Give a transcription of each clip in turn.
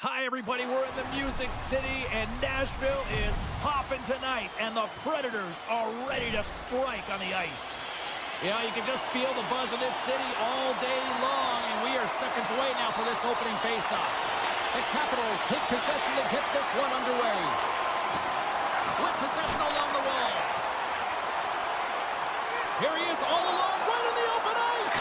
Hi, everybody. We're in the Music City, and Nashville is popping tonight, and the Predators are ready to strike on the ice. Yeah, you can just feel the buzz of this city all day long, and we are seconds away now for this opening faceoff. The Capitals take possession to get this one underway. With possession along the wall. Here he is all alone, right in the open ice.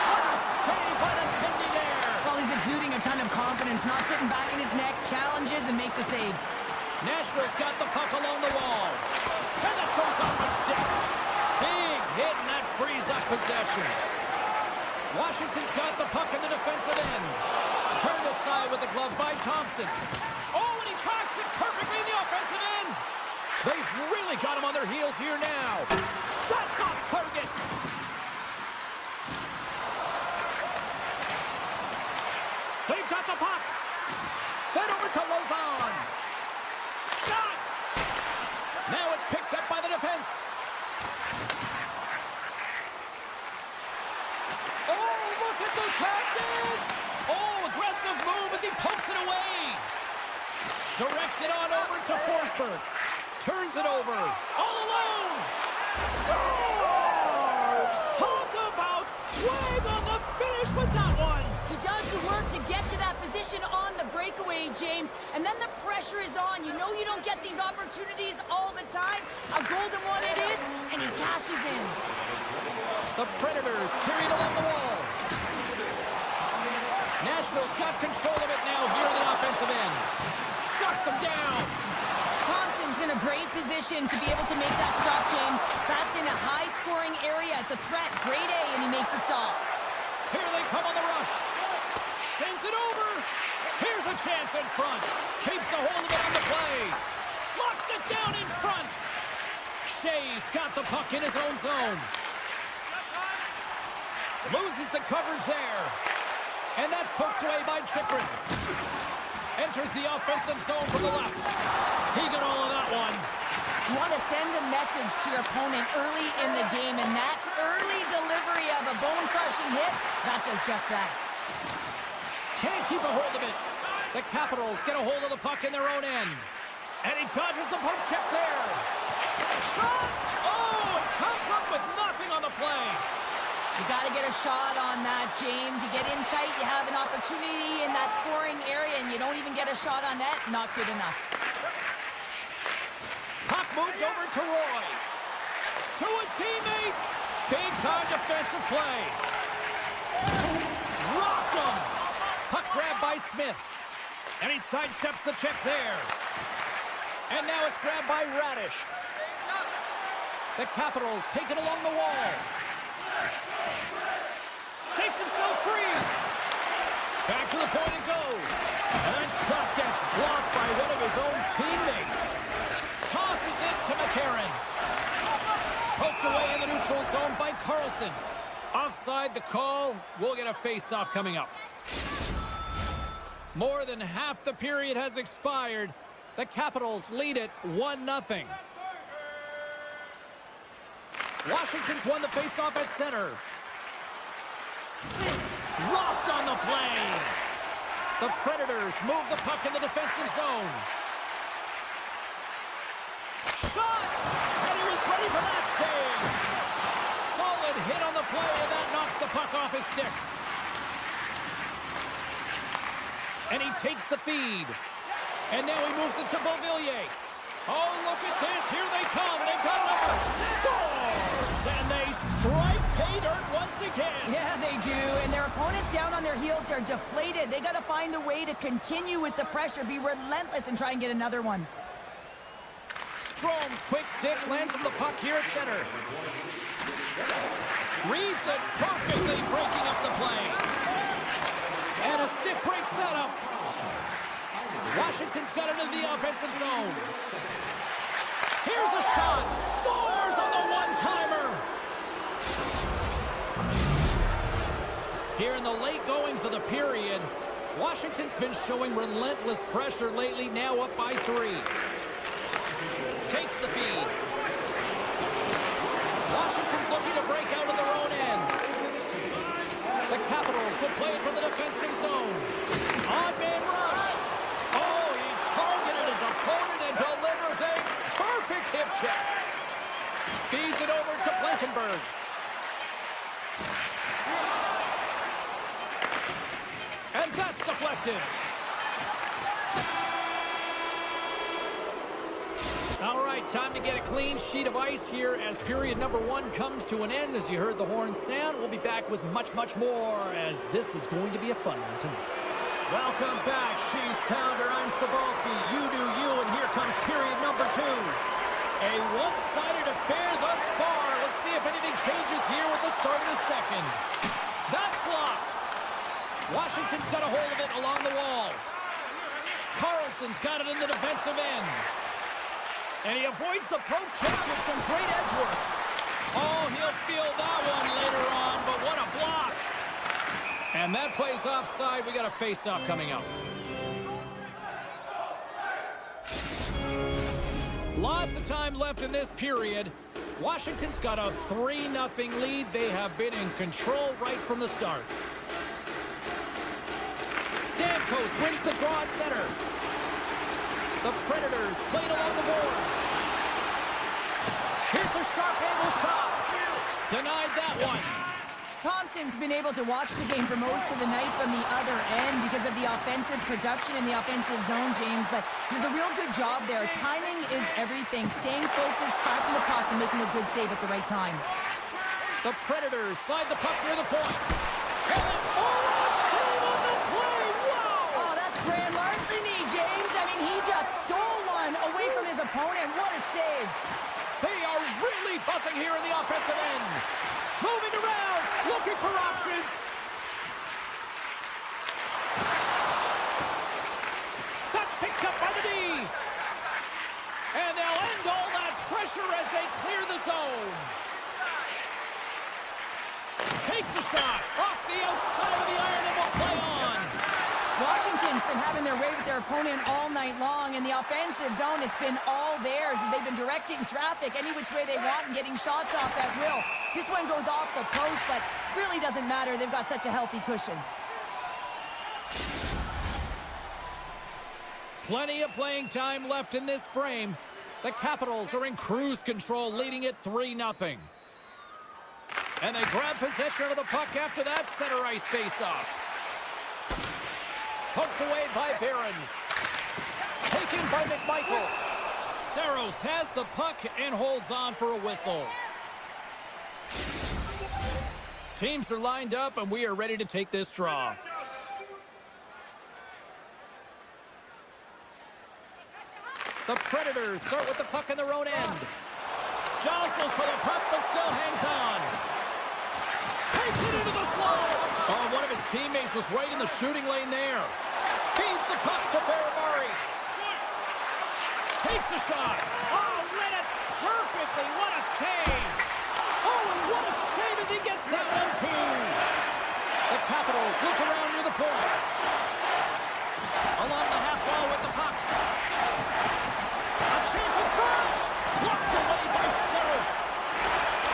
What a save by the Tindy there. Well, he's exuding a ton of confidence, not sitting back in his neck, challenges and make the save. Nashville's got the puck along the wall. And it goes off a stick. Big hit, and that frees up possession. Washington's got the puck in the defensive end. Turned aside with the glove by Thompson. Oh, and he tracks it perfectly in the offensive end. They've really got him on their heels here now. That's off target. They've got the puck. Fed over to Lozon. Shot. Now it's picked up by the defense. Oh, look at the tactics. Oh, aggressive move as he pokes it away. Directs it on over to Forsberg. Turns it over. All alone. Scores! Talk about swag on the finish with that one. He does the work to get to that position on the breakaway, James, and then the pressure is on. You know you don't get these opportunities all the time. A golden one it is, and he cashes in. The Predators carry it along the wall. Nashville's got control of it now here in the offensive end. Shuts him down. Thompson's in a great position to be able to make that stop, James. That's in a high-scoring area. It's a threat. Grade A, and he makes the stop. Here they come on the rush. Sends it over. Here's a chance in front. Keeps a hold of it on the play. Locks it down in front. Shea's got the puck in his own zone. Loses the coverage there. And that's poked away by Chychrun. Enters the offensive zone from the left. He got all of that one. You want to send a message to your opponent early in the game, and that early delivery of a bone-crushing hit, that does just that. Can't keep a hold of it. The Capitals get a hold of the puck in their own end. And he dodges the poke check there. Shot! Oh, it comes up with nothing on the play. You got to get a shot on that, James. You get in tight, you have an opportunity in that scoring area, and you don't even get a shot on net. Not good enough. Puck moved over to Roy. To his teammate. Big-time defensive play. Rocked him. Puck grabbed by Smith. And he sidesteps the check there. And now it's grabbed by Radish. The Capitals take it along the wall. Shakes himself free. Back to the point it goes. And that shot gets blocked by one of his own teammates. Tosses it to McCarron. Poked away in the neutral zone by Carlson. Offside the call. We'll get a face-off coming up. More than half the period has expired. The Capitals lead it 1-0. Washington's won the face-off at center. Rocked on the play. The Predators move the puck in the defensive zone. Shot! And he was ready for that save. Solid hit on the play, and that knocks the puck off his stick. And he takes the feed. And now he moves it to Beauvillier. Oh, look at this. Here they come. They've got numbers. Scores! And they strike pay dirt once again. Yeah, they do. And their opponents down on their heels are deflated. They got to find a way to continue with the pressure, be relentless, and try and get another one. Strome's quick stick lands on the puck here at center. Reads it perfectly, breaking up the play. And a stick breaks that up. Washington's got it into the offensive zone. Here's a shot. Scores on the one-timer. Here in the late goings of the period, Washington's been showing relentless pressure lately, now up by 3. Takes the feed. Washington's looking to break out of their own end. The Capitals will play it from the defensive zone. Odd man rush. hip check. Feeds it over to Blankenberg. And that's deflected. All right, time to get a clean sheet of ice here as period number 1 comes to an end. As you heard the horn sound, we'll be back with much, much more as this is going to be a fun one tonight. Welcome back, She's Pounder. I'm Sabalski. You do you, and here comes period number 2. A one-sided affair thus far. Let's see if anything changes here with the start of the second. That's blocked. Washington's got a hold of it along the wall. Carlson's got it in the defensive end. And he avoids the poke check with some great edge work. Oh, he'll feel that one later on, but what a block. And that plays offside. We got a face-off coming up. Lots of time left in this period. Washington's got a 3-0 lead. They have been in control right from the start. Stamkos wins the draw at center. The Predators played along the boards. Here's a sharp angle shot. Denied that one. Thompson's been able to watch the game for most of the night from the other end because of the offensive production in the offensive zone, James, but he's a real good job there. Timing is everything. Staying focused, tracking the puck, and making a good save at the right time. The Predators slide the puck near the point. And then, oh, save on the play! Wow! Oh, that's grand larceny, James. I mean, he just stole one away from his opponent. What a save. They are really buzzing here in the offensive end. Moving around, looking for options. That's picked up by the D. And they'll end all that pressure as they clear the zone. Takes a shot off the outside of the iron and will play on. Washington's been having their way with their opponent all night long. In the offensive zone, it's been all theirs. They've been directing traffic any which way they want and getting shots off at will. This one goes off the post, but really doesn't matter. They've got such a healthy cushion. Plenty of playing time left in this frame. The Capitals are in cruise control, leading it 3-0. And they grab possession of the puck after that center ice faceoff. Poked away by Barron. Taken by Majkel. Saros has the puck and holds on for a whistle. Teams are lined up, and we are ready to take this draw. The Predators start with the puck in their own end. Jostles for the puck, but still hangs on. Takes it into the slot. Oh, one of his teammates was right in the shooting lane there. Feeds the puck to Ferrari. Takes the shot. Oh, read it perfectly. What a save. Oh, and what a save as he gets that one, too. The Capitals look around near the point. Along the half wall with the puck. A chance in front. Blocked away by Saros.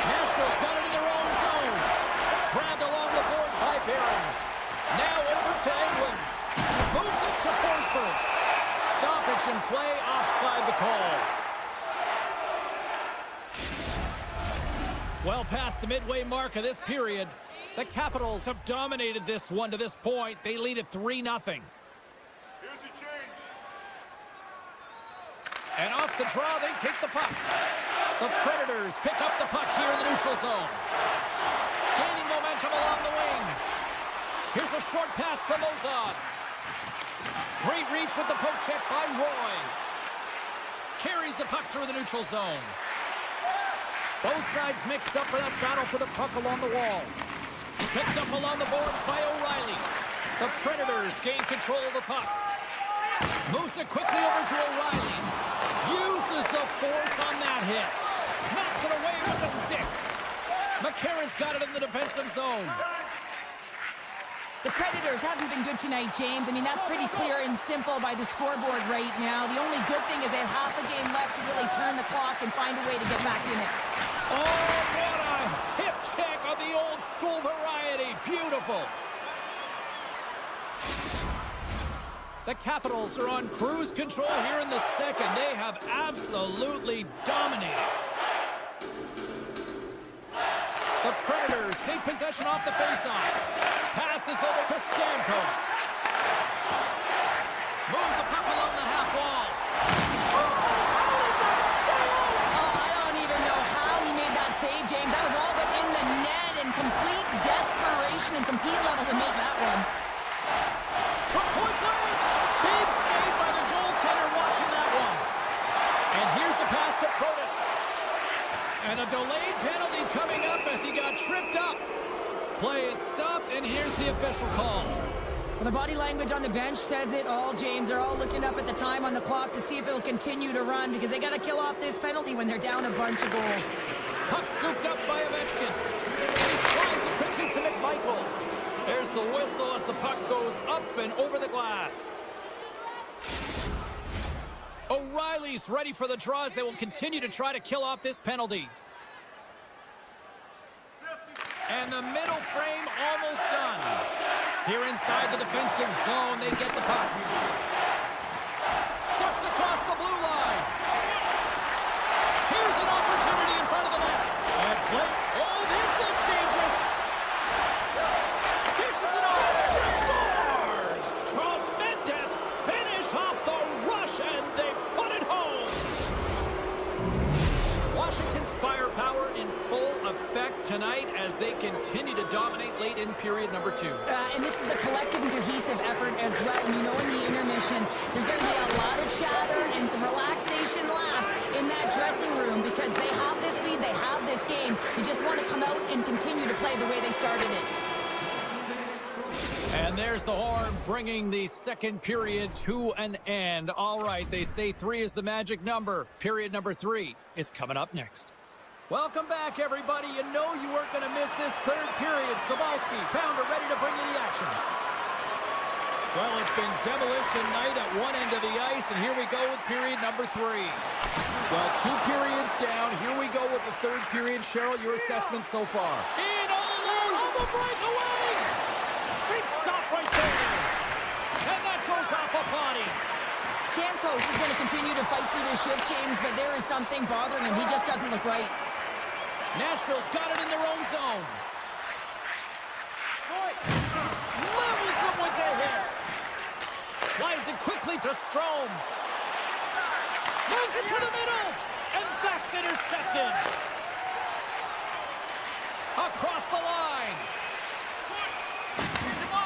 Nashville's got it in their own zone. Grabbed along the board by Barron. Now over to England. Moves it to Forsberg. Stoppage in play, offside the call. Well past the midway mark of this period, the Capitals have dominated this one to this point. They lead it 3-0. Here's your change. And off the draw, they take the puck. The Predators pick up the puck here in the neutral zone. Gaining momentum along the wing. Here's a short pass to Lozon. Great reach with the poke check by Roy. Carries the puck through the neutral zone. Both sides mixed up for that battle for the puck along the wall. Picked up along the boards by O'Reilly. The Predators gain control of the puck. Moves it quickly over to O'Reilly. Uses the force on that hit. Knocks it away with the stick. McCarron's got it in the defensive zone. The Predators haven't been good tonight, James. I mean, that's pretty clear and simple by the scoreboard right now. The only good thing is they have half a game left to really turn the clock and find a way to get back in it. Oh, what a hip check of the old school variety. Beautiful. The Capitals are on cruise control here in the second. They have absolutely dominated. The Predators take possession off the faceoff. Passes over to Stamkos. Moves the puck along the half wall. I don't even know how he made that save, James. That was all but in the net and complete desperation and compete level to make that one. From point blank. Big save by the goaltender watching that one. And here's the pass to Protas. And a delayed penalty coming up as he got tripped up. Play is stopped, and here's the official call. Well, the body language on the bench says it all, James. They're all looking up at the time on the clock to see if it'll continue to run because they got to kill off this penalty when they're down a bunch of goals. Puck scooped up by Ovechkin. He slides it quickly to Majkel. There's the whistle as the puck goes up and over the glass. O'Reilly's ready for the draw as they will continue to try to kill off this penalty. And the middle frame almost done. Here inside the defensive zone, they get the puck. Steps across the blue line. Here's an opportunity in front of the net. And play. Oh, this looks dangerous. Dishes it off. Scores! Tremendous finish off the rush, and they put it home. Washington's firepower in full effect tonight as they continue to dominate late in period number 2. And this is a collective and cohesive effort as well. And you know in the intermission, there's going to be a lot of chatter and some relaxation laughs in that dressing room because they have this lead, they have this game. They just want to come out and continue to play the way they started it. And there's the horn bringing the second period to an end. All right, they say 3 is the magic number. Period number 3 is coming up next. Welcome back, everybody. You know you weren't going to miss this third period. Sabalski, Pounder ready to bring you the action. Well, it's been demolition night at one end of the ice, and here we go with period number 3. Well, 2 periods down. Here we go with the third period. Cheryl, your assessment so far? In all alone on the breakaway! Big stop right there. And that goes off a body. Stamkos is going to continue to fight through this shift, James, but there is something bothering him. He just doesn't look right. Nashville's got it in their own zone. Levels it with the hit. Slides it quickly to Strome. Moves it to the middle. And that's intercepted. Across the line.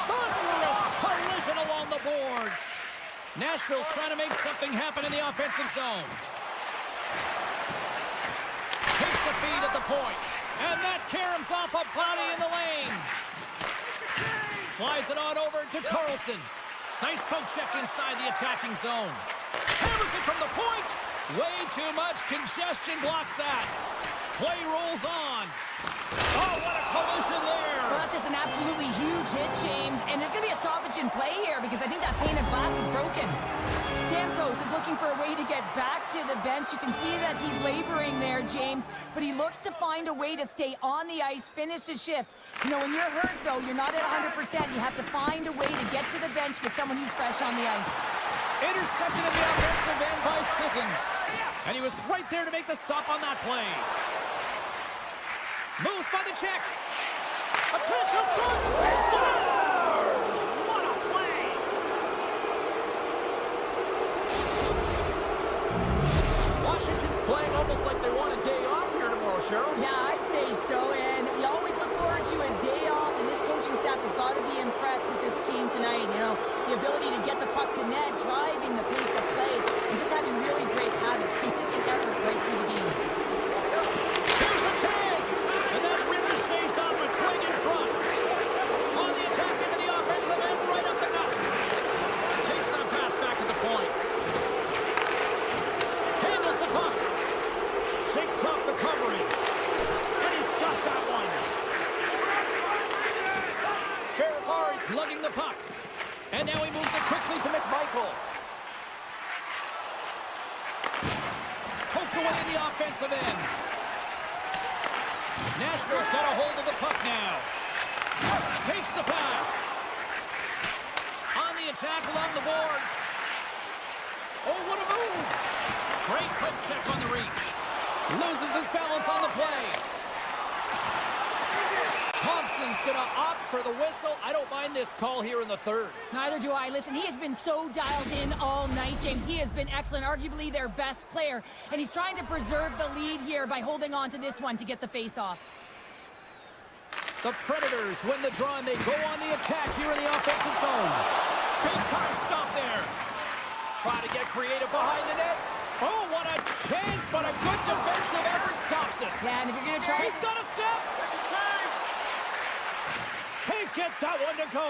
Thunderous collision along the boards. Nashville's trying to make something happen in the offensive zone. Takes the feed at the point. And that caroms off a body in the lane. Slides it on over to Carlson. Nice poke check inside the attacking zone. Hammers it from the point. Way too much congestion blocks that. Play rolls on. Oh, what a collision there. Well, that's just an absolutely huge hit, James. And there's going to be a stoppage in play here because I think that pane of glass is broken. Stamkos is looking for a way to get back to the bench. You can see that he's laboring there, James. But he looks to find a way to stay on the ice, finish his shift. You know, when you're hurt, though, you're not at 100%. You have to find a way to get to the bench, get someone who's fresh on the ice. Intercepted in the offensive end by Sissons. And he was right there to make the stop on that play. Moves by the check. A chance up front. He scores! What a play! Washington's playing almost like they want a day off here tomorrow, Cheryl. Yeah, I'd say so. And you always look forward to a day off. And this coaching staff has got to be impressed with this team tonight. You know, the ability to get the puck to net, driving the pace of play, and just having really great habits, consistent effort right through the game. Here's a chance! And that ricochets off a twig in front. On the attack into the offensive end, right up the gut. Takes that pass back to the point. Handles the puck. Shakes off the coverage. And he's got that one. Carrick's lugging the puck. And now he moves it quickly to Majkel. Poked away in the offensive end. Nashville's got a hold of the puck now. Takes the pass. On the attack along the boards. Oh, what a move. Great poke check on the reach. Loses his balance on the play. Thompson's going to opt for the whistle. I don't mind this call here in the third. Neither do I. Listen, he has been so dialed in all night, James. He has been excellent, arguably their best player. And he's trying to preserve the lead here by holding on to this one to get the face-off. The Predators win the draw, and they go on the attack here in the offensive zone. Big time stop there. Try to get creative behind the net. Oh, what a chance, but a good defensive effort stops it. Yeah, and if you're going to try... He's got a step. Can't get that one to go.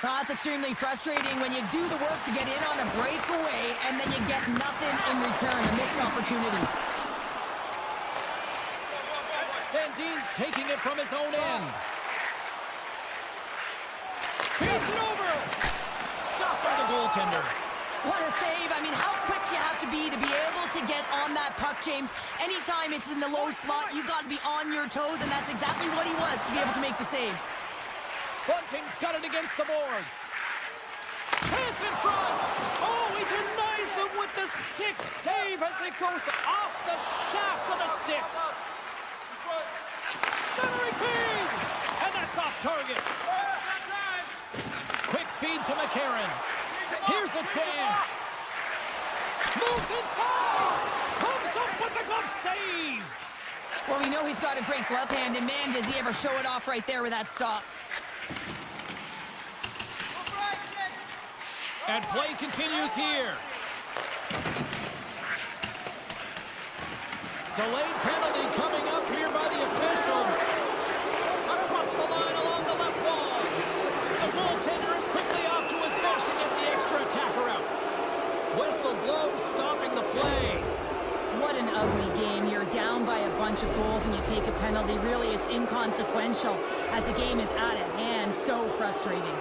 Well, that's extremely frustrating when you do the work to get in on a breakaway and then you get nothing in return, a missed opportunity. Sandin's taking it from his own end. Here's it over. Stopped by the goaltender. What a save. I mean, how quick you have to be able to get on that puck, James. Anytime it's in the low slot, you got to be on your toes, and that's exactly what he was to be able to make the save. Bunting's got it against the boards. Chance in front. Oh, he denies them with the stick save as it goes off the shaft of the stick. Centering feed. And that's off target. Quick feed to McCarron. Here's a chance. Moves inside. Comes up with the glove save. Well, we know he's got a great glove hand, and man, does he ever show it off right there with that stop. And play continues here. Delayed penalty coming up here by the official. Across the line along the left wall. The goaltender is quickly off to his bench to get the extra attacker out. Whistle blows, stopping the play. What an ugly game. You're down by a bunch of goals and you take a penalty. Really, it's inconsequential as the game is at hand. So frustrating.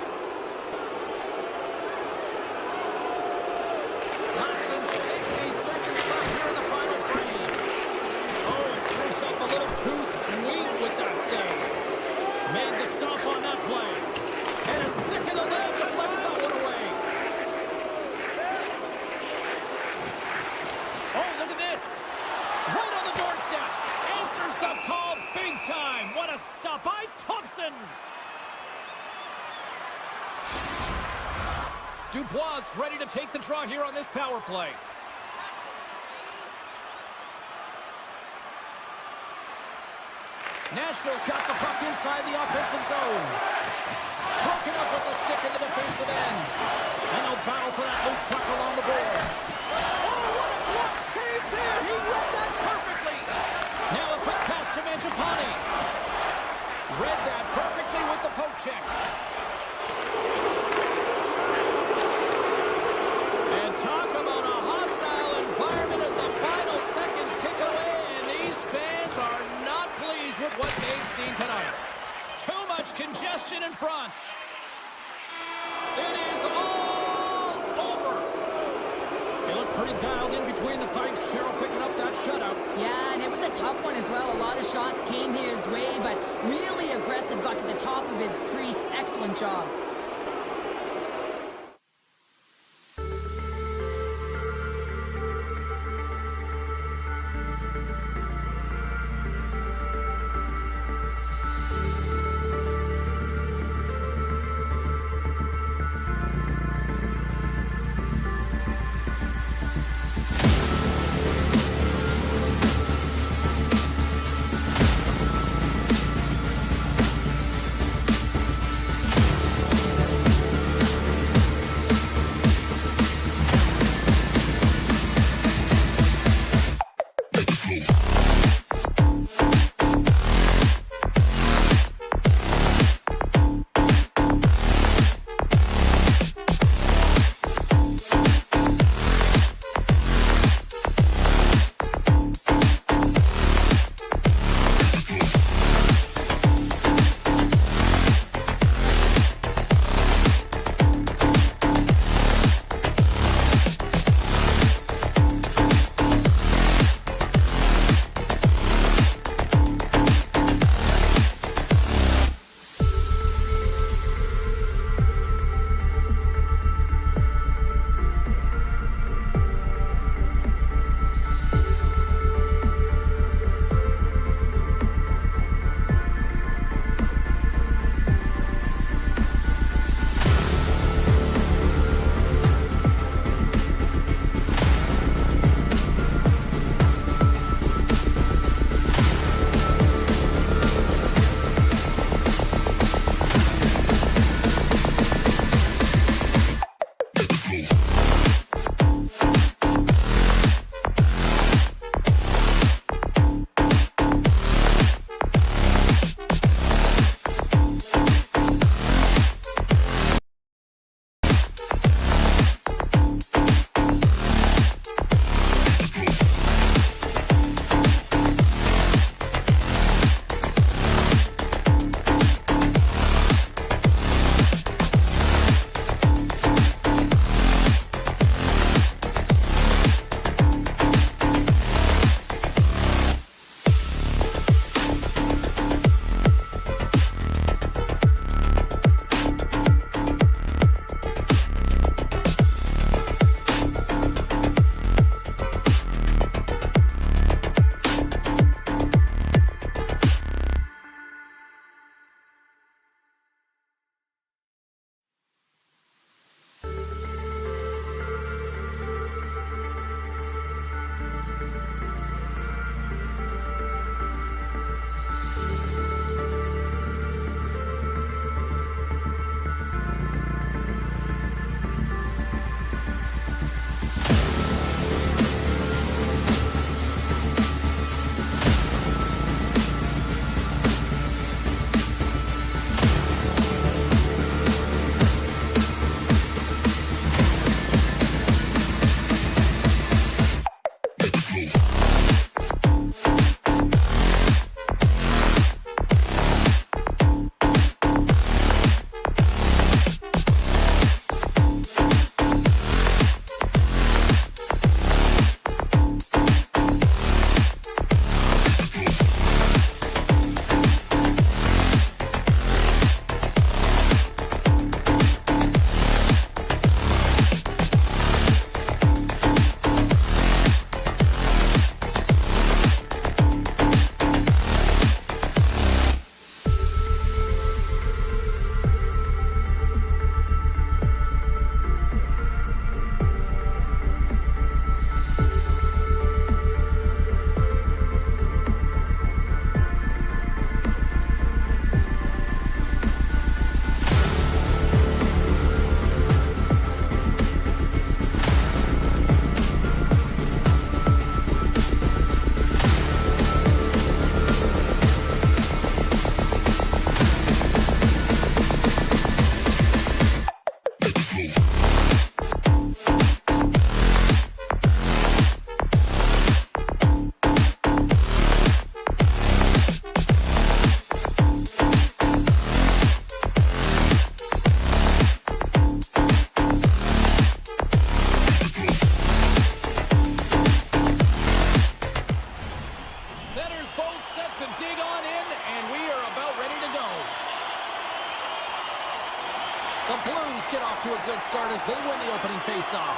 Less than 60 seconds left here in the final frame. Oh, it serves up a little too sweet with that save. Made the stop on that play. And a stick in the leg deflects that one away. Oh, look at this. Right on the doorstep. Answers the call big time. What a stop by Thompson. Dubois ready to take the draw here on this power play. Nashville's got the puck inside the offensive zone. Broken up with the stick in the defensive end. And they'll battle for that loose puck along the boards. Oh, what a block save there! He read that perfectly! Now a quick pass to Majkel. Read that perfectly with the poke check. And talk about a hostile environment as the final seconds tick away, and these fans are not pleased with what they've seen tonight. Too much congestion in front. It is all over. They look pretty dialed in between the pipes. Sherrill picking up that shutout. Yeah, and it was a tough one as well. A lot of shots came his way, but really aggressive, got to the top of his crease. Excellent job. The Blues get off to a good start as they win the opening faceoff.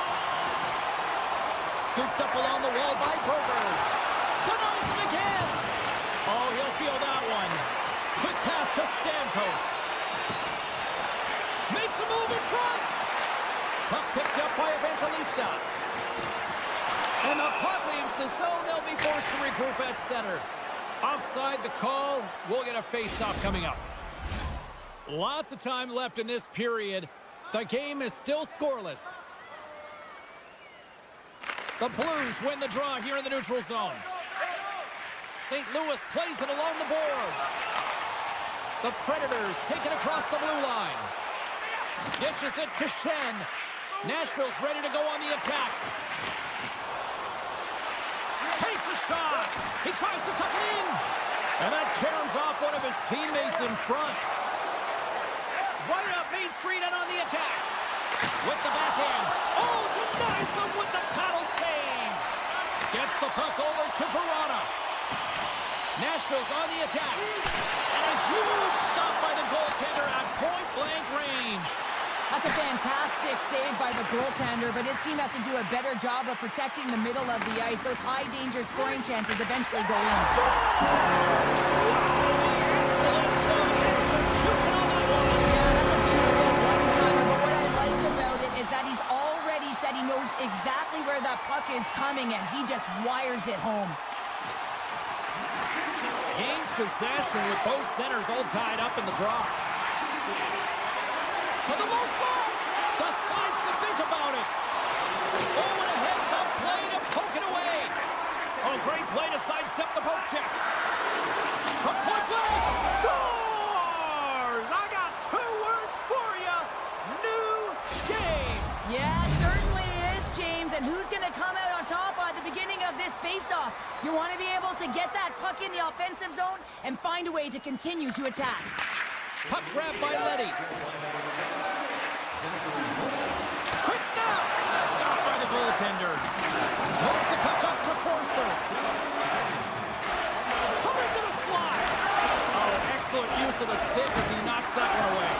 Scooped up along the wall by Broberg. Denies him again. Oh, he'll feel that one. Quick pass to Stamkos. Makes a move in front. Puck picked up by Evangelista. And the puck leaves the zone. They'll be forced to regroup at center. Offside the call. We'll get a face-off coming up. Lots of time left in this period. The game is still scoreless. The Blues win the draw here in the neutral zone. St. Louis plays it along the boards. The Predators take it across the blue line. Dishes it to Shen. Nashville's ready to go on the attack. Takes a shot. He tries to tuck it in. And that caroms off one of his teammates in front. Right up Main Street and on the attack. With the backhand. Oh, denies him with the paddle save. Gets the puck over to Verona. Nashville's on the attack. And a huge stop by the goaltender at point-blank range. That's a fantastic save by the goaltender, but his team has to do a better job of protecting the middle of the ice. Those high-danger scoring chances eventually go in. Excellent execution on that one. Yeah, that's a beautiful one-timer, but what I like about it is that he's already said he knows exactly where that puck is coming, and he just wires it home. Gains possession with both centers all tied up in the draw. To the low slot. Decides to think about it. Oh, and a heads-up play to poke it away. Oh, great play to sidestep the poke check. From point blank. Scores! I got 2 words for you. New game. Yeah, it certainly is, James. And who's going to come out on top at the beginning of this face-off? You want to be able to get that puck in the offensive zone and find a way to continue to attack. Puck grab by Leddy. Quick snap. Stopped by the goaltender. Moves the puck up to Forsberg. Coming to the slide. Oh, excellent use of the stick as he knocks that one away.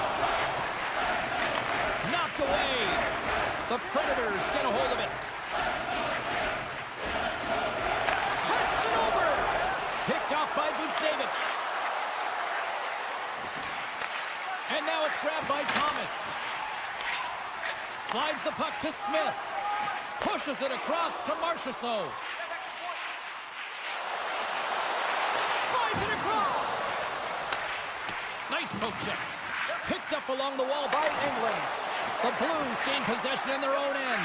Knocked away. The Predators get a hold of it. Passes it over. Picked off by Buchnevich. And now it's grabbed by Thomas. Slides the puck to Smith. Pushes it across to Marchessault. Slides it across. Nice poke check. Picked up along the wall by England. The Blues gain possession in their own end.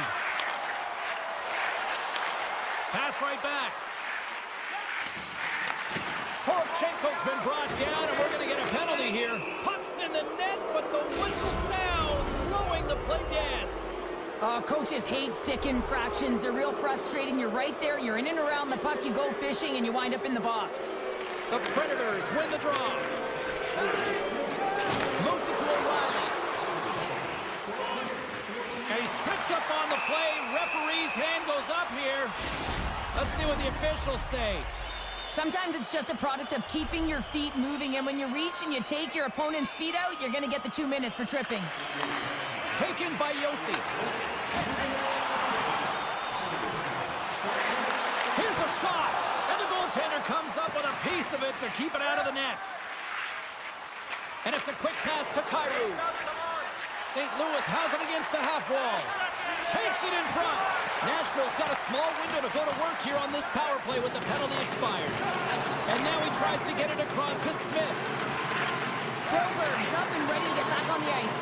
Pass right back. Torchenko's been brought down, and we're going to get a penalty here. Puck's in the net, but the whistle sounds, slowing the play dead. Coaches hate stick infractions. They're real frustrating. You're right there. You're in and around the puck. You go fishing, and you wind up in the box. The Predators win the draw. Moves it to O'Reilly. And he's tripped up on the play. Referee's hand goes up here. Let's see what the officials say. Sometimes it's just a product of keeping your feet moving, and when you reach and you take your opponent's feet out, you're going to get the 2 minutes for tripping. Taken by Yossi. Here's a shot, and the goaltender comes up with a piece of it to keep it out of the net. And it's a quick pass to Kyrou. St. Louis has it against the half wall. Takes it in front. Nashville's got a small window to go to work here on this power play with the penalty expired. And now he tries to get it across to Smith. Broberg's up and ready to get back on the ice.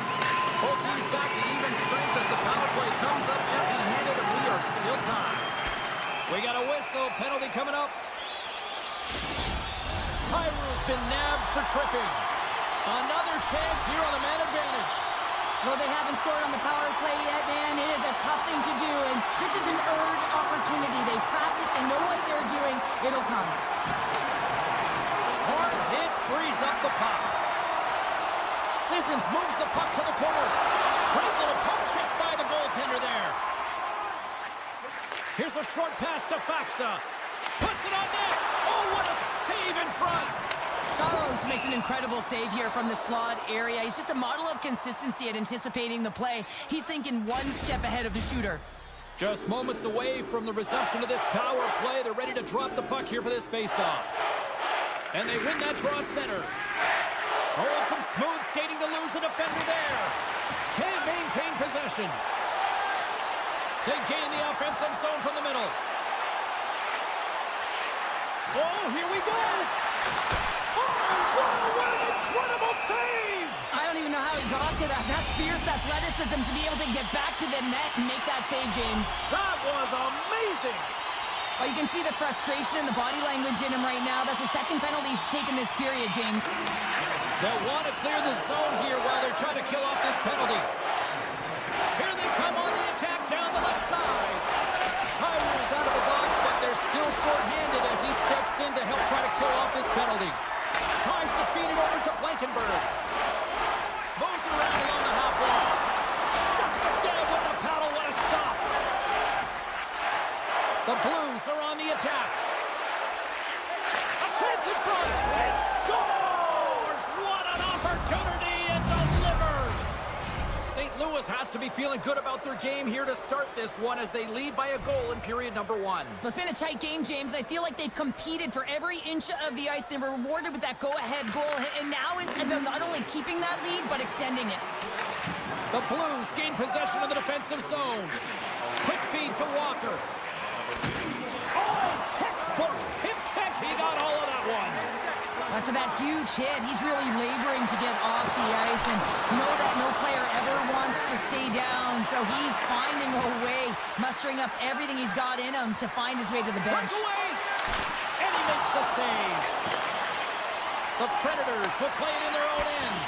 Both teams back to even strength as the power play comes up empty-handed, and we are still tied. We got a whistle. Penalty coming up. Kyrou's been nabbed for tripping. Another chance here on the man advantage. Well, they haven't scored on the power play yet, man. It is a tough thing to do, and this is an earned opportunity. They practice, they know what they're doing. It'll come. Hard hit frees up the puck. Sissons moves the puck to the corner. Great little poke check by the goaltender there. Here's a short pass to Faksa. Puts it on net. Oh, what a save in front. Saros makes an incredible save here from the slot area. He's just a model of consistency at anticipating the play. He's thinking one step ahead of the shooter. Just moments away from the resumption of this power play. They're ready to drop the puck here for this faceoff. And they win that draw at center. Oh, some smooth skating to lose the defender there. Can't maintain possession. They gain the offensive zone from the middle. Oh, here we go. Oh, what an incredible save. I don't even know how he got to that. That's fierce athleticism to be able to get back to the net and make that save, James. That was amazing. Oh, you can see the frustration and the body language in him right now. That's the second penalty he's taken this period, James. They'll want to clear the zone here while they're trying to kill off this penalty. Here they come on the attack down the left side. Kyler's out of the box, but they're still short-handed as he steps in to help try to kill off this penalty. Tries to feed it over to Blankenberg. Moves around along the half wall. Shuts it down with the paddle. What a stop. The Blues are on the attack. A chance in front. He scores! What an opportunity and delivers! St. Louis has to be feeling good about their game here to start this one as they lead by a goal in period number 1. Well, it's been a tight game, James. I feel like they've competed for every inch of the ice. They were rewarded with that go-ahead goal. And now it's about not only keeping that lead, but extending it. The Blues gain possession of the defensive zone. Quick feed to Walker. Oh, textbook hip check. He got all of that one. After that huge hit, he's really laboring to get off the ice. And you know that no player ever wants to stay down. So he's finding a way, mustering up everything he's got in him to find his way to the bench. Breakaway! And he makes the save. The Predators will play it in their own end.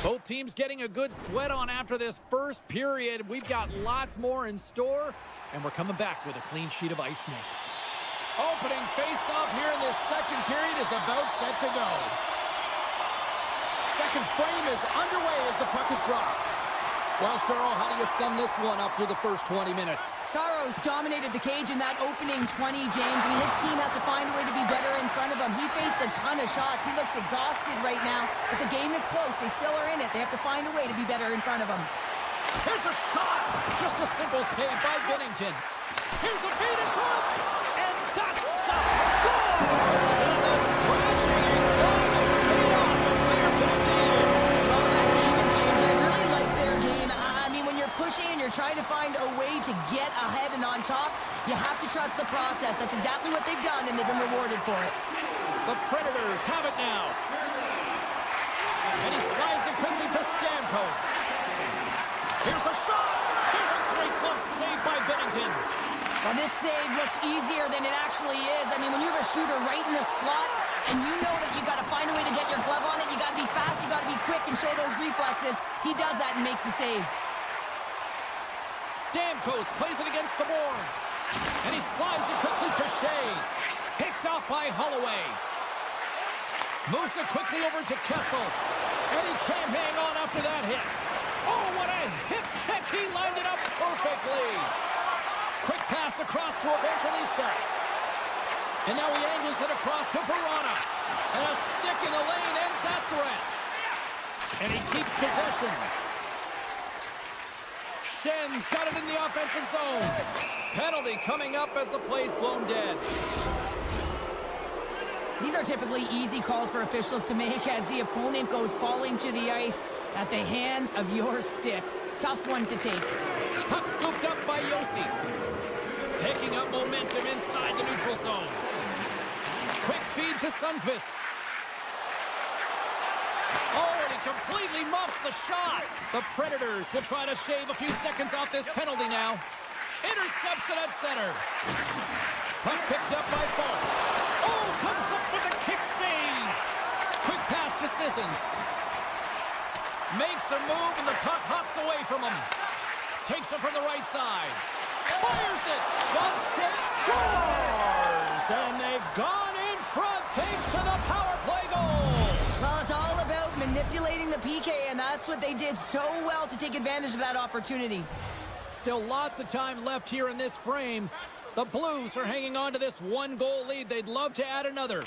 Both teams getting a good sweat on after this first period. We've got lots more in store, and we're coming back with a clean sheet of ice next. Opening face-off here in this second period is about set to go. Second frame is underway as the puck is dropped. Well, Cheryl, how do you sum this one up through the first 20 minutes? Saros dominated the cage in that opening 20, James. I mean, his team has to find a way to be better in front of him. He faced a ton of shots. He looks exhausted right now, but the game is close. They still are in it. They have to find a way to be better in front of him. Here's a shot. Just a simple save by Binnington. Here's a feed in front. And that's stopped. Scores! And the scratching and clawing is paid off as they are back to even. Well, back to evens, James. I really like their game. I mean, when you're pushing and you're trying to find a way to get ahead and on top, you have to trust the process. That's exactly what they've done, and they've been rewarded for it. The Predators have it now. And he slides it quickly to Stamkos. Here's a shot. There's a great close save by Binnington. Well, this save looks easier than it actually is. I mean, when you have a shooter right in the slot, and you know that you've got to find a way to get your glove on it, you got to be fast, you got to be quick and show those reflexes. He does that and makes the save. Stamkos plays it against the boards. And he slides it quickly to Shea. Picked off by Holloway. Moves it quickly over to Kessel. And he can't hang on after that hit. Oh, what a hip check. He lined it up perfectly. Quick pass across to Evangelista. And now he angles it across to Verona. And a stick in the lane ends that threat. And he keeps possession. Schen's got it in the offensive zone. Penalty coming up as the play's blown dead. These are typically easy calls for officials to make as the opponent goes falling to the ice at the hands of your stick. Tough one to take. Puck scooped up by Yossi. Picking up momentum inside the neutral zone. Quick feed to Sundqvist. Oh, and he completely muffs the shot. The Predators will try to shave a few seconds off this penalty now. Intercepts it at center. Puck picked up by Falk. Oh, comes up with a kick save. Quick pass to Sissons. Makes a move and the puck hops away from him. Takes it from the right side. Fires it. One set. Scores! And they've gone in front thanks to the power play goal. Well, it's all about manipulating the PK, and that's what they did so well to take advantage of that opportunity. Still lots of time left here in this frame. The Blues are hanging on to this one-goal lead. They'd love to add another.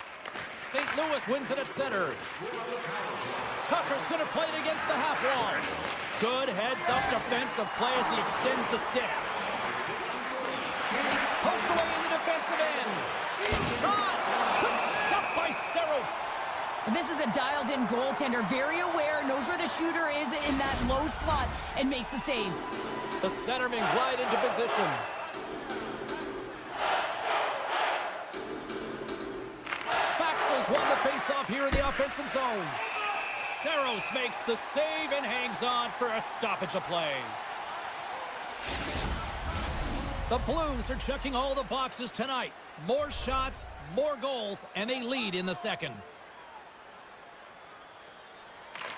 St. Louis wins it at center. Tucker's going to play it against the half wall. Good heads-up defensive play as he extends the stick. Poked away in the defensive end. Shot! Quick stop by Saros. This is a dialed-in goaltender, very aware, knows where the shooter is in that low slot, and makes the save. The centerman glide into position. Faxes won the face-off here in the offensive zone. Saros makes the save and hangs on for a stoppage of play. The Blues are checking all the boxes tonight. More shots, more goals, and they lead in the second.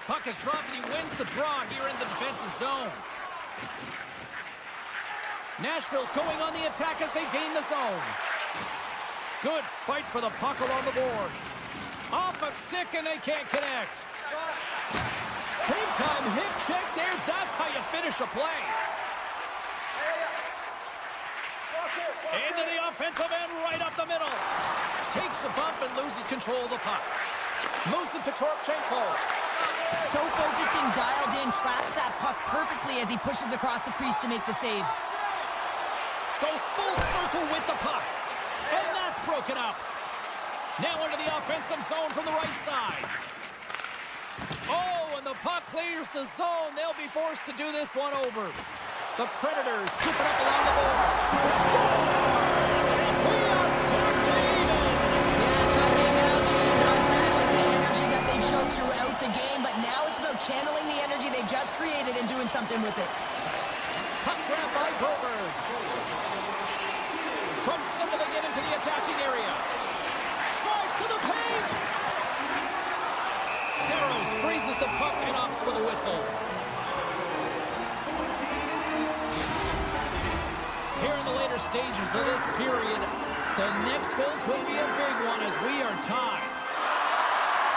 Puck is dropped and he wins the draw here in the defensive zone. Nashville's going on the attack as they gain the zone. Good fight for the puck along the boards. Off a stick and they can't connect. Big time hip check there. That's how you finish a play. Into the offensive end, right up the middle. Takes a bump and loses control of the puck. Moves it to Torchenko. So focused and dialed in, tracks that puck perfectly as he pushes across the crease to make the save. Goes full circle with the puck. And that's broken up. Now into the offensive zone from the right side. Oh, and the puck clears the zone. They'll be forced to do this one over. The Predators scoop it up along the boards. Scores! And we are back to even. Yeah, it's right there now, James. I really like the energy that they've shown throughout the game, but now it's about channeling the energy they've just created and doing something with it. Puck grab by Broberg. From center they get into the attacking area. Drives to the paint. Saros freezes the puck and opts for the whistle. Here in the later stages of this period, the next goal could be a big one as we are tied.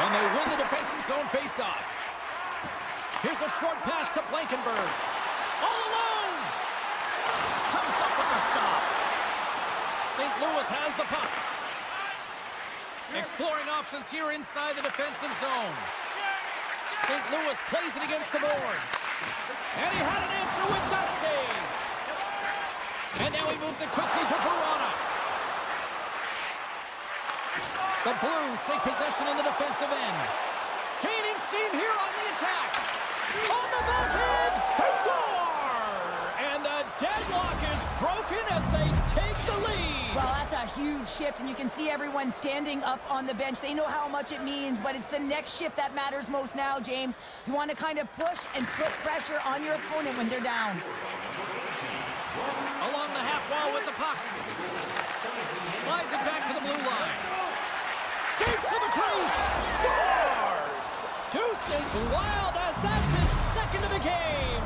And they win the defensive zone faceoff. Here's a short pass to Blankenberg. All alone! Comes up with the stop. St. Louis has the puck. Exploring options here inside the defensive zone. St. Louis plays it against the boards. And he had an answer with that save. And now he moves it quickly to Verona. The Blues take possession in the defensive end. Gaining steam here on the attack. On the backhand, they score! And the deadlock is broken as they take the lead. Well, that's a huge shift, and you can see everyone standing up on the bench. They know how much it means, but it's the next shift that matters most now, James. You want to kind of push and put pressure on your opponent when they're down. Along the half wall with the puck. Slides it back to the blue line. Skates to the crease. Scores! Deuce is wild as that's his second of the game.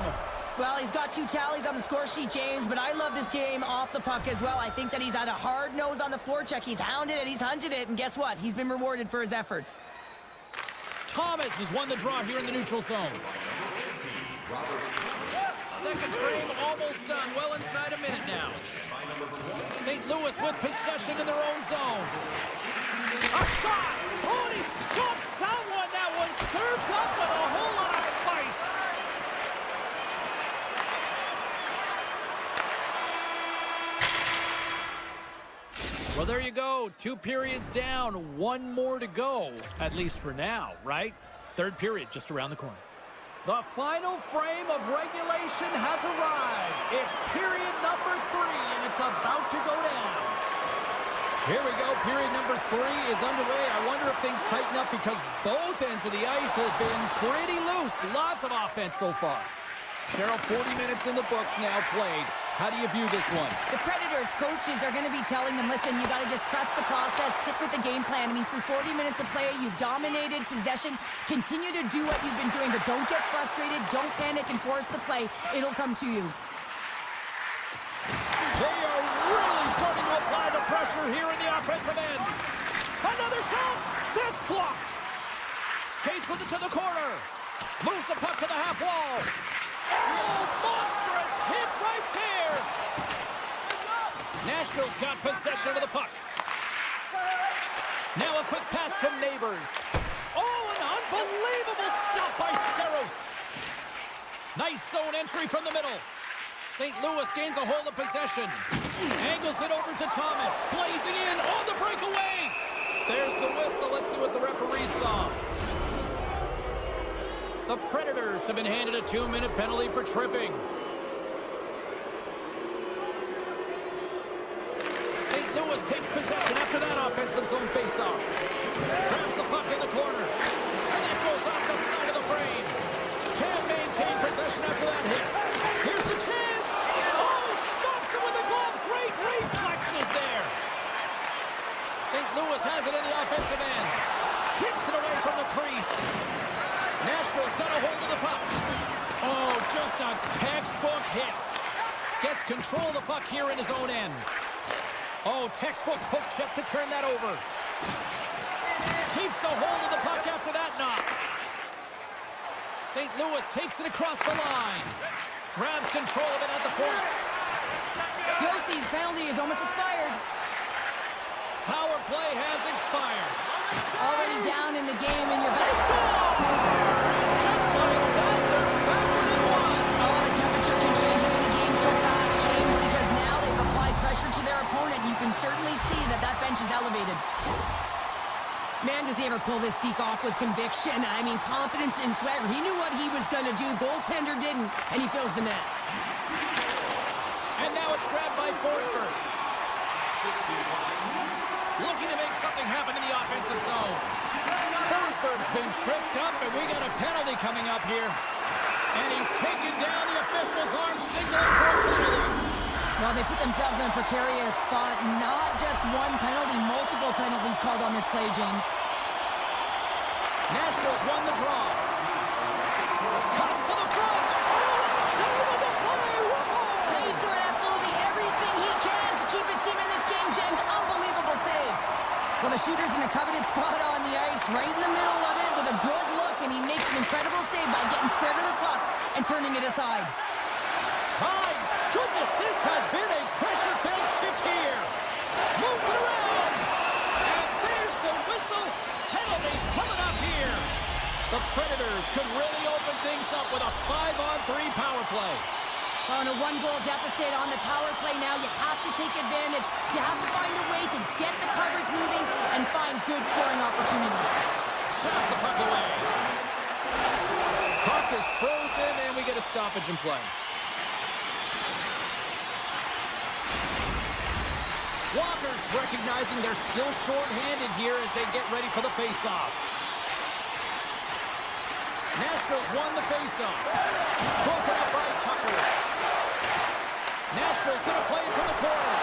Well, he's got 2 tallies on the score sheet, James, but I love this game off the puck as well. I think that he's had a hard nose on the forecheck. He's hounded it, he's hunted it, and guess what? He's been rewarded for his efforts. Thomas has won the draw here in the neutral zone. Second frame almost done. Well inside a minute now. St. Louis with possession in their own zone. A shot! Oh, and he stops that one. That was served up with a whole lot of spice. Well, there you go. 2 periods down. 1 more to go, at least for now, right? Third period just around the corner. The final frame of regulation has arrived. It's period number 3, and it's about to go down. Here we go. Period number 3 is underway. I wonder if things tighten up because both ends of the ice have been pretty loose. Lots of offense so far. Cheryl, 40 minutes in the books now played. How do you view this one? The Predators' coaches are going to be telling them, listen, you got to just trust the process, stick with the game plan. I mean, through 40 minutes of play, you've dominated possession. Continue to do what you've been doing, but don't get frustrated. Don't panic and force the play. It'll come to you. They are really starting to apply the pressure here in the offensive end. Another shot! That's blocked. Skates with it to the corner. Moves the puck to the half wall. Oh, monstrous hit right there. Nashville's got possession of the puck. Now a quick pass to Neighbors. Oh, an unbelievable stop by Saros. Nice zone entry from the middle. St. Louis gains a hold of possession. Angles it over to Thomas. Blazing in on the breakaway. There's the whistle. Let's see what the referee saw. The Predators have been handed a 2-minute penalty for tripping. St. Louis takes possession after that offensive zone faceoff. Grabs the puck in the corner. And that goes off the side of the frame. Can't maintain possession after that hit. Here's a chance. Oh, stops it with the glove. Great reflexes there. St. Louis has it in the offensive end. Kicks it away from the crease. Nashville's got a hold of the puck. Oh, just a textbook hit. Gets control of the puck here in his own end. Oh, textbook poke check to turn that over. Keeps the hold of the puck after that knock. St. Louis takes it across the line. Grabs control of it at the point. Yossi's penalty is almost expired. Power play has expired. Already down in the game, and you're back. Just like that, they're back within one. Oh, the temperature can change within the game so fast, James, because now they've applied pressure to their opponent. You can certainly see that that bench is elevated. Man, does he ever pull this deke off with conviction. I mean, confidence and swagger. He knew what he was going to do. Goaltender didn't, and he fills the net. And now it's grabbed by Forsberg. Looking to make something happen in the offensive zone. Forsberg's been tripped up, and we got a penalty coming up here. And he's taken down. The official's arm signaling for a penalty. Well, they put themselves in a precarious spot. Not just one penalty, multiple penalties called on this play, James. Nashville's won the draw. Cuts to the front. Save of the play. Whoa! He's doing absolutely everything he can to keep his team in this game, James. Unbelievable save. Well, the shooter's in a coveted spot on the ice, right in the middle of it with a good look, and he makes an incredible save by getting square to the puck and turning it aside. My goodness, this has been a pressure-filled shift here. Moves it around. And there's the whistle. Penalty coming up here. The Predators could really open things up with a 5-on-3 power play. On a one-goal deficit on the power play now, you have to take advantage. You have to find a way to get the coverage moving and find good scoring opportunities. Pass the puck away. Puck is frozen, and we get a stoppage in play. Walker's recognizing they're still short-handed here as they get ready for the face-off. Nashville's won the face-off. Broken up by Tucker. Nashville's going to play it from the corner.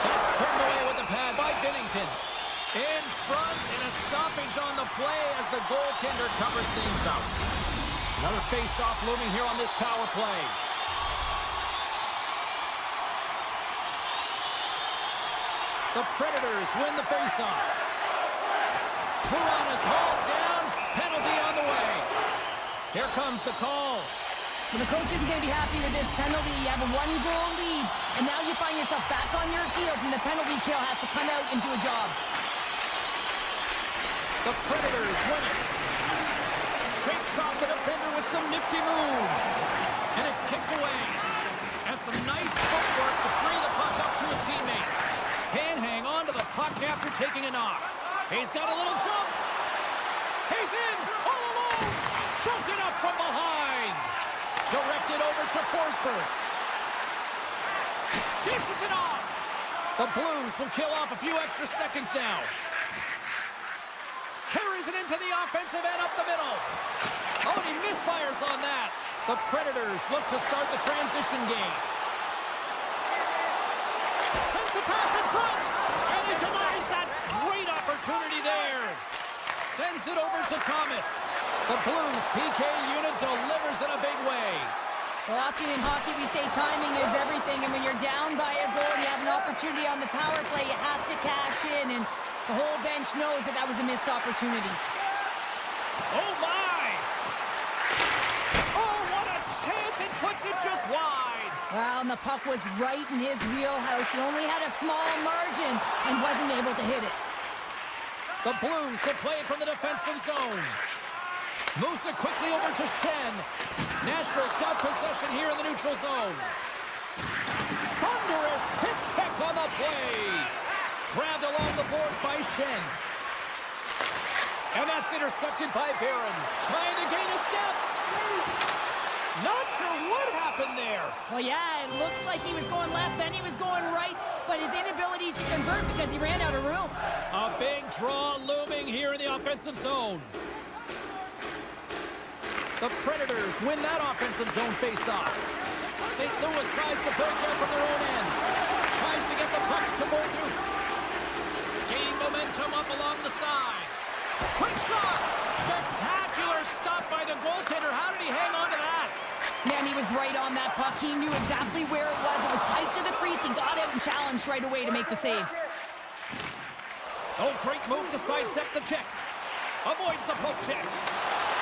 That's turned away with the pad by Binnington. In front, and a stoppage on the play as the goaltender covers things up. Another face-off looming here on this power play. The Predators win the face-off. Perron is hauled down. Penalty on the way. Here comes the call. Well, the coach isn't going to be happy with this penalty. You have a one-goal lead, and now you find yourself back on your heels, and the penalty kill has to come out and do a job. The Predators win it. Shakes off the defender with some nifty moves. And it's kicked away. Has some nice footwork to free the puck up to his teammate. Can hang on to the puck after taking a knock. He's got a little jump. He's in all alone. Broken up from behind. Directed over to Forsberg. Dishes it off. The Blues will kill off a few extra seconds now. Carries it into the offensive end up the middle. Oh, and he misfires on that. The Predators look to start the transition game. Sends the pass in front. And he denies that great opportunity there. Sends it over to Thomas. The Blues PK unit delivers in a big way. Well, often in hockey we say timing is everything, and when you're down by a goal and you have an opportunity on the power play, you have to cash in, and the whole bench knows that that was a missed opportunity. Oh, my! Oh, what a chance! It's it just wide. Well, and the puck was right in his wheelhouse. He only had a small margin and wasn't able to hit it. The Blues will play it from the defensive zone. Moves it quickly over to Shen. Nashville's got possession here in the neutral zone. Thunderous hit check on the play. Grabbed along the boards by Shen. And that's intercepted by Barron. Trying to gain a step. Not sure what happened there. Well, yeah, it looks like he was going left, then he was going right, but his inability to convert because he ran out of room. A big draw looming here in the offensive zone. The Predators win that offensive zone face-off. St. Louis tries to break out from their own end. Tries to get the puck to Bolduc. Gaining momentum up along the side. Quick shot! Spectacular stop by the goaltender. How did he hang on to that? Man, he was right on that puck. He knew exactly where it was. It was tight to the crease. He got out and challenged right away to make the save. Oh, great move to sidestep the check. Avoids the poke check.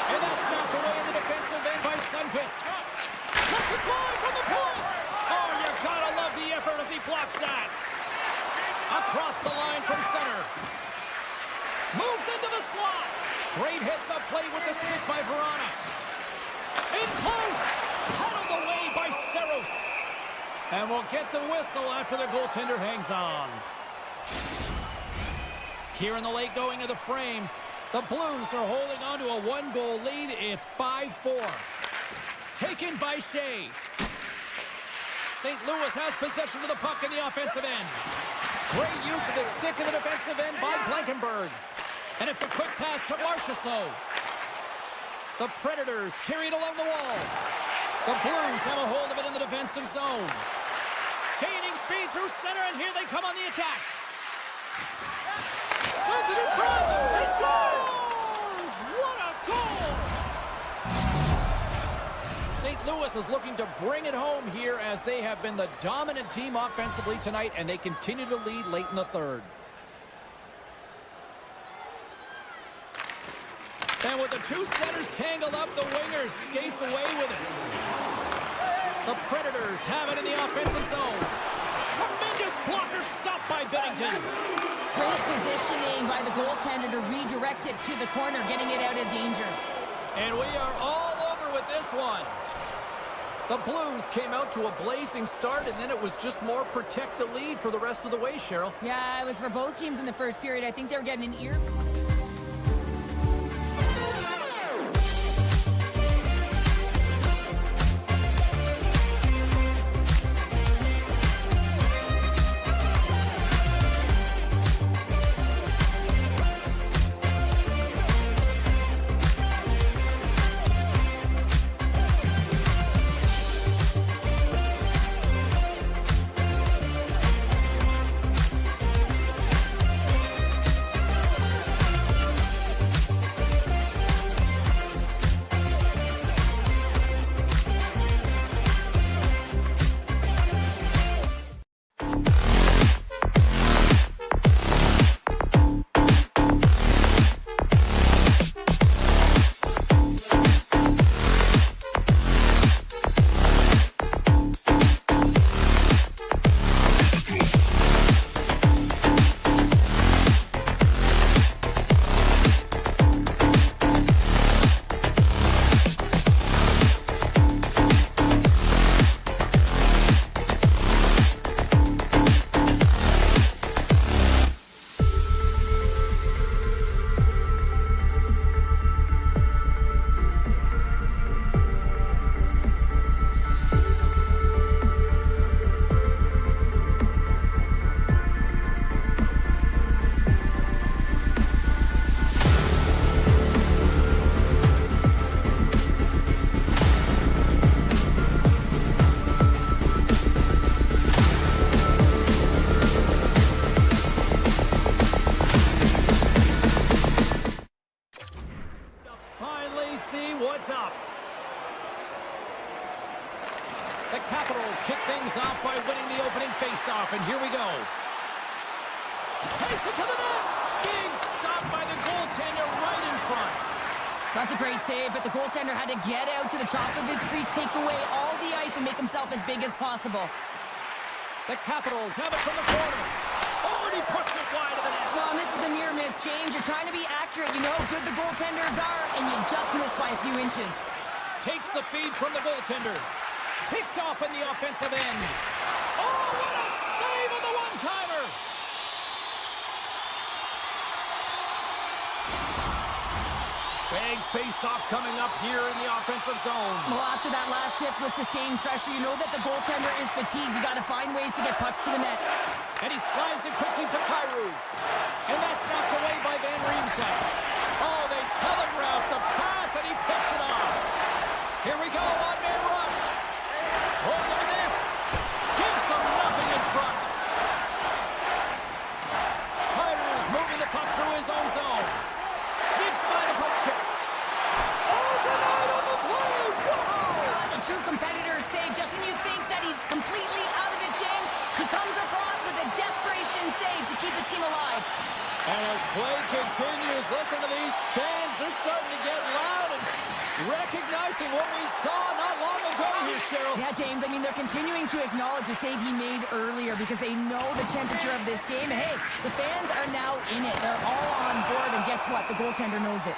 And that's knocked away in the defensive end by Sundqvist. Let's it fly from the point! Oh, you gotta love the effort as he blocks that. Across the line from center. Moves into the slot. Great hits up play with the stick by Verona. In close. Puddled away by Saros. And we'll get the whistle after the goaltender hangs on. Here in the late going of the frame, the Blues are holding on to a one-goal lead. It's 5-4. Taken by Shea. St. Louis has possession of the puck in the offensive end. Great use of the stick in the defensive end by Blankenberg. And it's a quick pass to Marchessault. The Predators carry it along the wall. The Blues have a hold of it in the defensive zone. Gaining speed through center, and here they come on the attack. Sends it in front. He scores! What a goal! St. Louis is looking to bring it home here as they have been the dominant team offensively tonight, and they continue to lead late in the third. And with the two centers tangled up, the winger skates away with it. The Predators have it in the offensive zone. Tremendous blocker stop by Bennington. Great positioning by the goaltender to redirect it to the corner, getting it out of danger. And we are all over with this one. The Blues came out to a blazing start, and then it was just more protect the lead for the rest of the way, Cheryl. Yeah, it was for both teams in the first period. I think they were getting an ear. The Capitals kick things off by winning the opening faceoff, and here we go. Takes it to the net. Big stop by the goaltender right in front. That's a great save, but the goaltender had to get out to the top of his crease, take away all the ice, and make himself as big as possible. The Capitals have it from the corner. Oh, and he puts it wide of the net. Well, and this is a near miss, James. You're trying to be accurate. You know how good the goaltenders are, and you just missed by a few inches. Takes the feed from the goaltender. Picked off in the offensive end. Oh, what a save on the one-timer! Big face-off coming up here in the offensive zone. Well, after that last shift with sustained pressure, you know that the goaltender is fatigued. You got to find ways to get pucks to the net. And he slides it quickly to Kyrou. And that's knocked away by Van Riemsdyk. Oh, they telegraphed the pass, and he picks it off. Here we go, one-man rush. Oh, look at this. Gives them nothing in front. Kyrou's moving the puck through his own zone. Sneaks by the poke check. Oh, denied on the play. Wow. That's a true competitor save. Just when you think that he's completely out of it, James, he comes across with a desperation save to keep his team alive. And as play continues, listen to these fans. They're starting to get loud and recognizing what we saw not long ago here, Cheryl. Yeah, James, I mean, they're continuing to acknowledge the save he made earlier because they know the temperature of this game. And hey, the fans are now in it. They're all on board, and guess what? The goaltender knows it.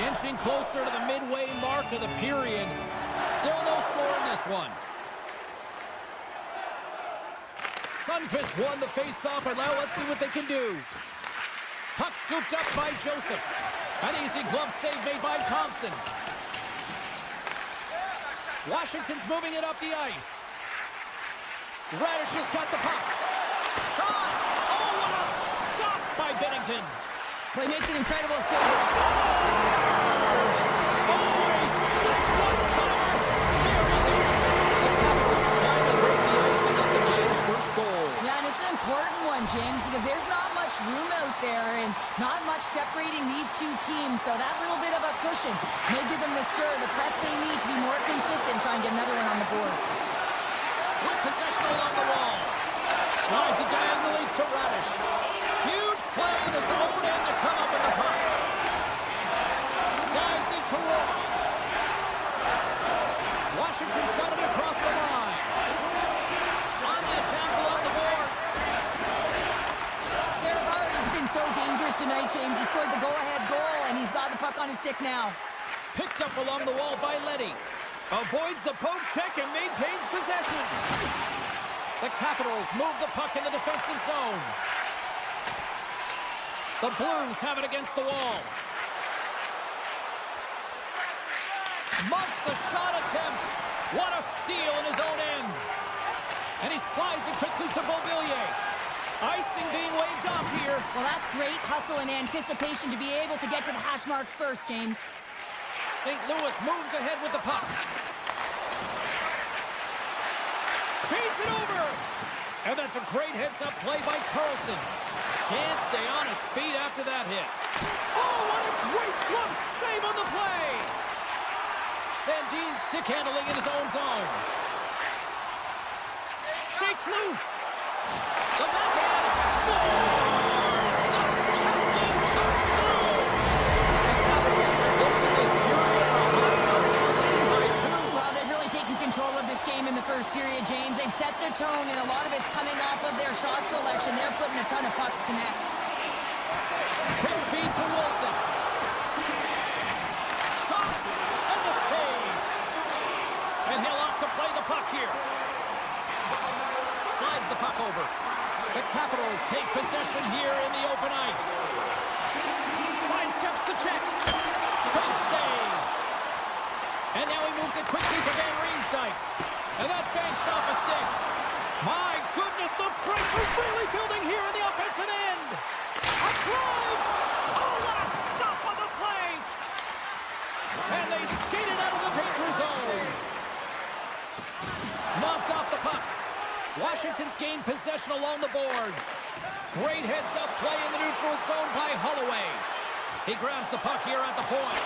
Inching closer to the midway mark of the period. Still no score in this one. Sundqvist won the face-off, and now let's see what they can do. Puck scooped up by Joseph. An easy glove save made by Thompson. Washington's moving it up the ice. Radish has got the puck. Shot! Oh, what a stop by Bennington. Well, he makes an incredible save. Oh, a sick one-timer. There is it. The Capitals finally break the ice and get the game's first goal. Yeah, and it's an important one, James, because there's not much room out there and not much separating these two teams. So that little bit of a cushion may give them the stir, the press they need to be more consistent, try and get another one on the board. With possession along the wall. Slides it diagonally to Radish. Huge play in his own end to come up with the puck. Slides it to Roy. Washington's got him across the line. On the attack along the boards. He's been so dangerous tonight, James. He scored the go-ahead goal, and he's got the puck on his stick now. Picked up along the wall by Leddy. Avoids the poke check and maintains possession. The Capitals move the puck in the defensive zone. The Blues have it against the wall. Muffs the shot attempt. What a steal in his own end. And he slides it quickly to Beauvillier. Icing being waved off here. Well, that's great hustle and anticipation to be able to get to the hash marks first, James. St. Louis moves ahead with the puck. Feeds it over. And that's a great heads-up play by Carlson. Can't stay on his feet after that hit. Oh, what a great glove save on the play. Sandin stick handling in his own zone. Shakes loose. The backhand scores! The captain comes through! The Capitals are closing this period on a high note, leading by 2. Well, they've really taken control of this game in the first period, James. They've set the tone, and a lot of it's coming off of their shot selection. They're putting a ton of pucks to net. Quick feed to Wilson. Shot and the save. And he'll opt to play the puck here. Slides the puck over. The Capitals take possession here in the open ice. Sidesteps the check. Big save. And now he moves it quickly to Van Riemsdyk. And that banks off a stick. My goodness, the pressure really building here in the offensive end. A drive. Oh, what a stop on the play. And they skated out of the danger zone. Knocked off the puck. Washington's gained possession along the boards. Great heads-up play in the neutral zone by Holloway. He grabs the puck here at the point.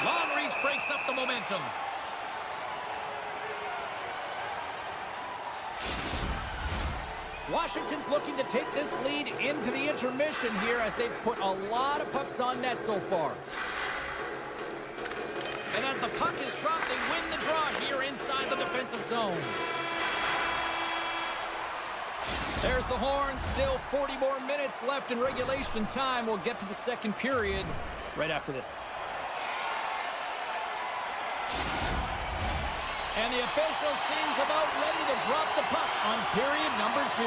Long reach breaks up the momentum. Washington's looking to take this lead into the intermission here as they've put a lot of pucks on net so far. And as the puck is dropped, they win the draw here inside the defensive zone. There's the horn. Still 40 more minutes left in regulation time. We'll get to the second period right after this. And the official seems about ready to drop the puck on period number 2.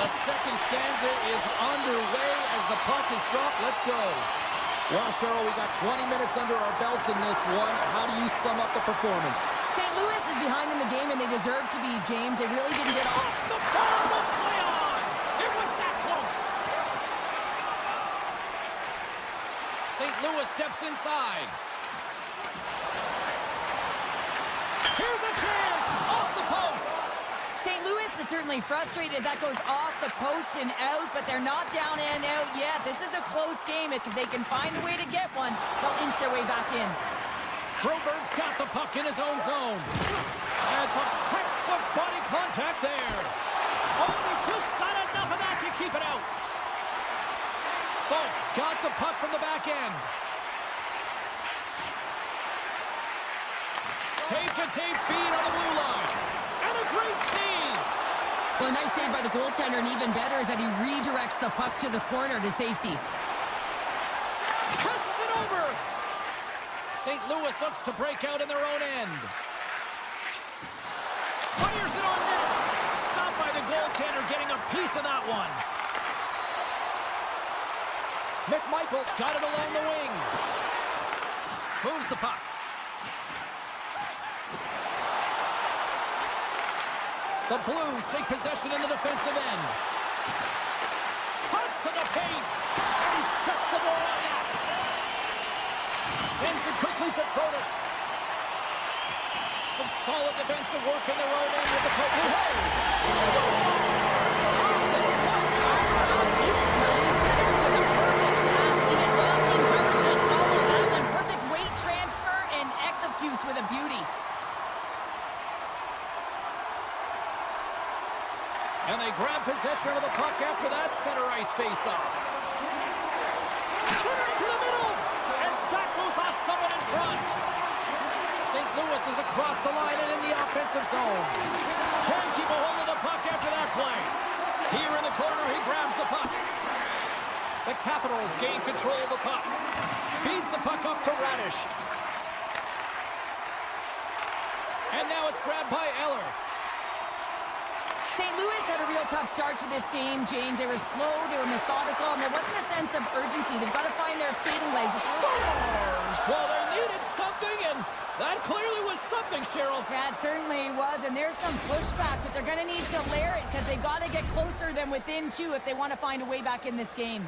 The second stanza is underway as the puck is dropped. Let's go. Well, Cheryl, we got 20 minutes under our belts in this one. How do you sum up the performance? St. Louis is behind in the game, and they deserve to be, James. They really didn't get off. The ball will play on. It was that close. St. Louis steps inside. Here's a chance off the post. St. Louis is certainly frustrated as that goes off the post and out, but they're not down and out yet. This is a close game. If they can find a way to get one, they'll inch their way back in. Broberg's got the puck in his own zone. And some textbook body contact there. Oh, they just got enough of that to keep it out. Folks got the puck from the back end. Tape-to-tape feed on the blue line. And a great save. Well, a nice save by the goaltender, and even better is that he redirects the puck to the corner to safety. Passes it over. St. Louis looks to break out in their own end. Fires it on net. Stopped by the goaltender, getting a piece of that one. Majkel's got it along the wing. Moves the puck. The Blues take possession in the defensive end. Cuts to the paint. And he shuts the door on that. Sends it quickly to Protas. Some solid defensive work in their own end with the coach. Perfect weight transfer and executes with a beauty. And they grab possession of the puck after that center ice face-off. Center into the middle! And that goes off someone in front. St. Louis is across the line and in the offensive zone. Can't keep a hold of the puck after that play. Here in the corner, he grabs the puck. The Capitals gain control of the puck. Feeds the puck up to Radish. And now it's grabbed by Eller. St. Louis had a real tough start to this game, James. They were slow, they were methodical, and there wasn't a sense of urgency. They've got to find their skating legs. Scores! Well, they needed something, and that clearly was something, Cheryl. Yeah, it certainly was, and there's some pushback, but they're going to need to layer it because they've got to get closer than within 2 if they want to find a way back in this game.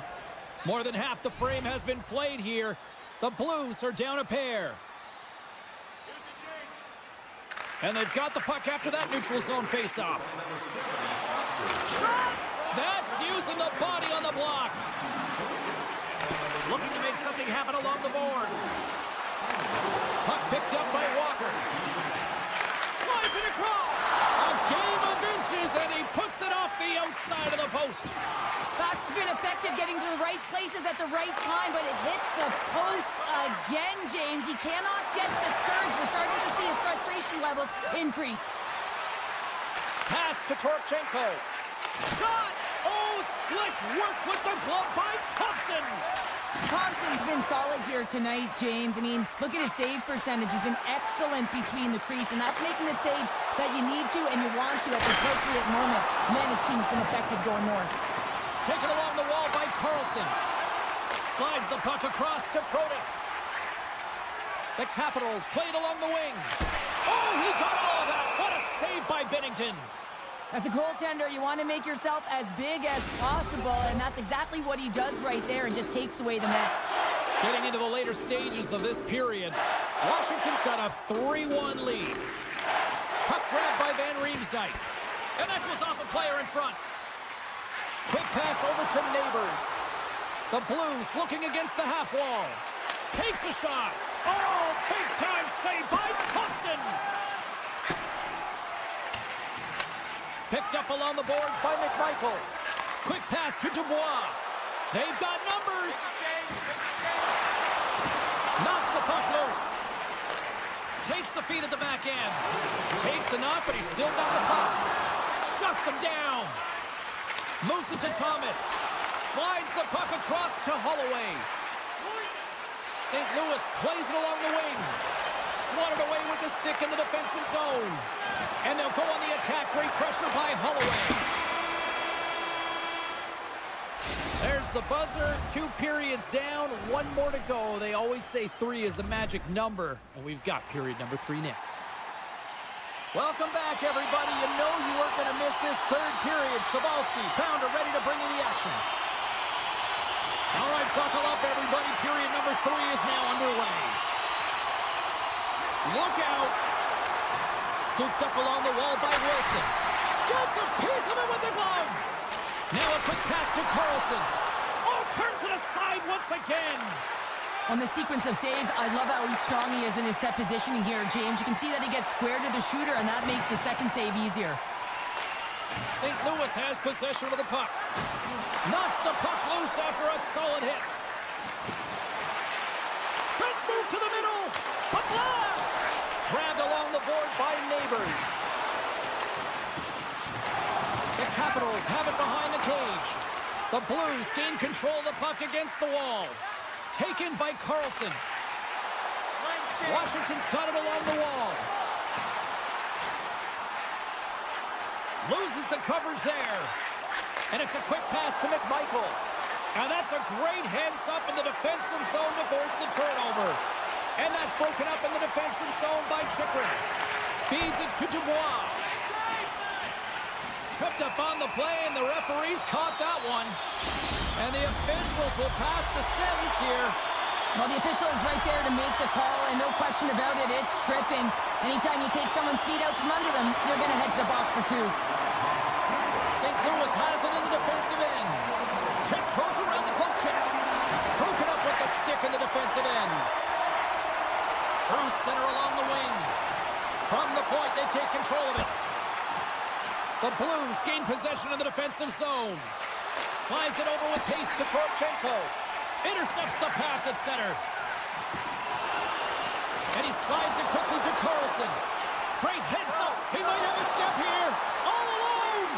More than half the frame has been played here. The Blues are down a pair. And they've got the puck after that neutral zone face-off. That's using the body on the block. Looking to make something happen along the boards. Puck picked up by Walker. Slides it across. A game of inches, and he puts it off the outside of the post. Puck's been effective getting to the right places at the right time, but it hits the post again, James. He cannot get discouraged. We're starting to see his frustration levels increase. Pass to Torchenko. Shot! Oh, slick work with the glove by Thompson. Thompson's been solid here tonight, James. I mean, look at his save percentage. He's been excellent between the crease, and that's making the saves that you need to and you want to at the appropriate moment. Man, his team's been effective going north. Taken along the wall by Carlson. Slides the puck across to Protas. The Capitals played along the wing. Oh, he got all of that. What a save by Binnington. As a goaltender, you want to make yourself as big as possible, and that's exactly what he does right there and just takes away the net. Getting into the later stages of this period, Washington's got a 3-1 lead. Puck grabbed by Van Riemsdyk. And that goes off a player in front. Quick pass over to Neighbors. The Blues looking against the half wall. Takes a shot. Oh, big time save by Thompson. Picked up along the boards by Majkel. Quick pass to Dubois. They've got numbers. Knocks the puck loose. Takes the feed at the back end. Takes enough, but he's still got the puck. Shuts him down. Moves it to Thomas. Slides the puck across to Holloway. St. Louis plays it along the wing. Swatted away with the stick in the defensive zone. And they'll go on the attack. Great pressure by Holloway. There's the buzzer. 2 periods down. 1 more to go. They always say 3 is the magic number. And we've got period number 3 next. Welcome back, everybody. You know you weren't going to miss this 3rd period. Sabalski, Pounder ready to bring in the action. All right, buckle up, everybody. Period number 3 is now underway. Look out. Scooped up along the wall by Wilson. Gets a piece of it with the glove. Now a quick pass to Carlson. Oh, turns it aside once again. On the sequence of saves, I love how strong he is in his set positioning here, James. You can see that he gets square to the shooter, and that makes the second save easier. St. Louis has possession of the puck. Knocks the puck loose after a solid hit. Let's move to the middle. A blast! Grabbed along the board by Neighbors. The Capitals have it behind the cage. The Blues gain control of the puck against the wall. Taken by Carlson. Washington's got it along the wall. Loses the coverage there. And it's a quick pass to Majkel. And that's a great heads-up in the defensive zone to force the turnover. And that's broken up in the defensive zone by Chychrun. Feeds it to Dubois. Tripped up on the play, and the referees caught that one. And the officials will pass the sentence here. Well, the official is right there to make the call, and no question about it, it's tripping. Anytime you take someone's feet out from under them, they're going to head to the box for 2. St. Louis has it in the defensive end. Tiptoes around the poke check. Broken up with the stick in the defensive end. Through center along the wing. From the point, they take control of it. The Blues gain possession of the defensive zone. Slides it over with pace to Torchenko. Intercepts the pass at center. And he slides it quickly to Carlson. Great heads up. He might have a step here. All alone.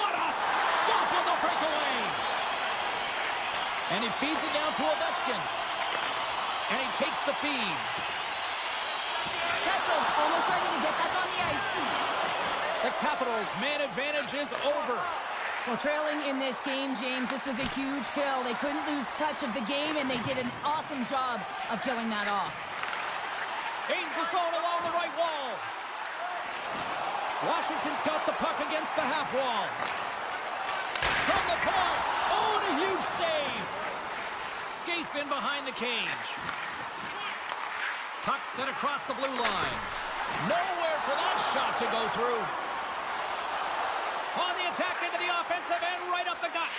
What a stop on the breakaway. And he feeds it down to Ovechkin. And he takes the feed. Vessel's almost ready to get back on the ice. The Capitals' man advantage is over. Well, trailing in this game, James, this was a huge kill. They couldn't lose touch of the game, and they did an awesome job of killing that off. Gains the zone along the right wall. Washington's got the puck against the half wall. From the point. Oh, and a huge save. Skates in behind the cage. Puck sent across the blue line. Nowhere for that shot to go through. On the attack into the offensive end, right up the gut.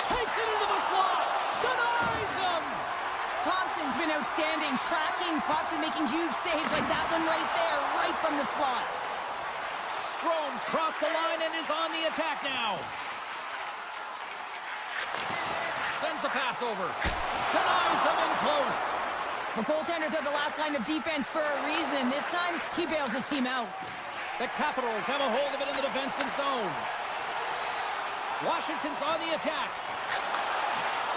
Takes it into the slot. Denies him. Thompson's been outstanding, tracking pucks and making huge saves like that one right there, right from the slot. Strome's crossed the line and is on the attack now. Sends the pass over. Denies him in close. The goaltenders are the last line of defense for a reason. This time, he bails his team out. The Capitals have a hold of it in the defensive zone. Washington's on the attack.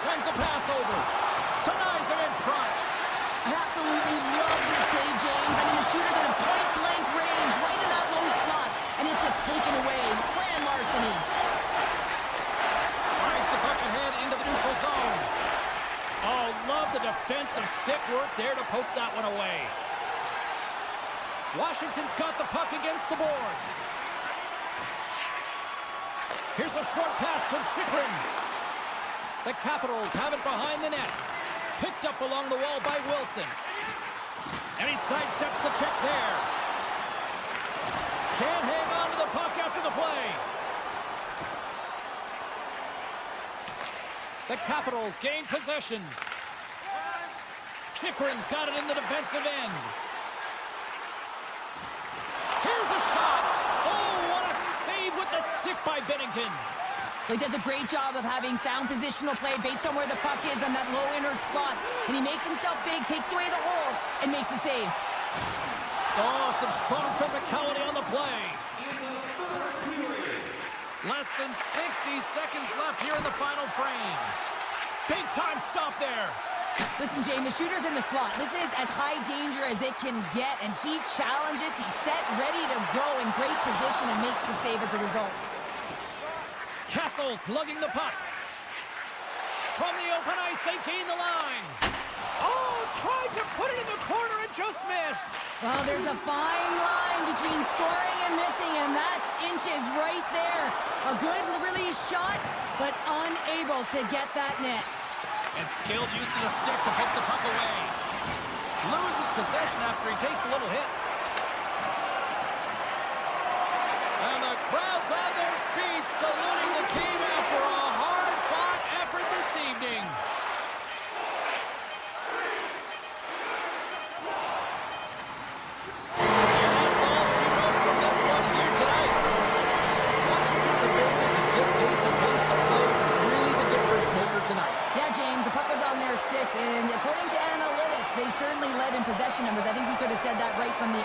Sends a pass over. Denies him in front. I absolutely love this save, James. I mean, the shooter's at a point-blank range, right in that low slot, and it's just taken away. Grand larceny. Slides the puck ahead into the neutral zone. Oh, love the defensive stick work there to poke that one away. Washington's got the puck against the boards. Here's a short pass to Chychrun. The Capitals have it behind the net. Picked up along the wall by Wilson. And he sidesteps the check there. Can't hang on to the puck after the play. The Capitals gain possession. Chychrun's got it in the defensive end. Here's a shot. Oh, what a Washington. He does a great job of having sound positional play based on where the puck is on that low inner slot. And he makes himself big, takes away the holes, and makes a save. Oh, some strong physicality on the play. Less than 60 seconds left here in the final frame. Big time stop there. Listen, Jane, the shooter's in the slot. This is as high danger as it can get, and he challenges. He's set, ready to go in great position, and makes the save as a result. Kessel's lugging the puck. From the open ice, they gain the line. Oh, tried to put it in the corner and just missed. Well, there's a fine line between scoring and missing, and that's inches right there. A good release shot, but unable to get that net. And skilled use of the stick to poke the puck away. Loses possession after he takes a little hit. And the crowd's on their feet, saluting the team after a hard-fought effort this evening. And that's all she wrote from this one here tonight. Washington's ability to dictate the pace of play, really the difference maker tonight. Yeah, James, the puck was on their stick, and according to analytics, they certainly led in possession numbers. I think we could have said that right from the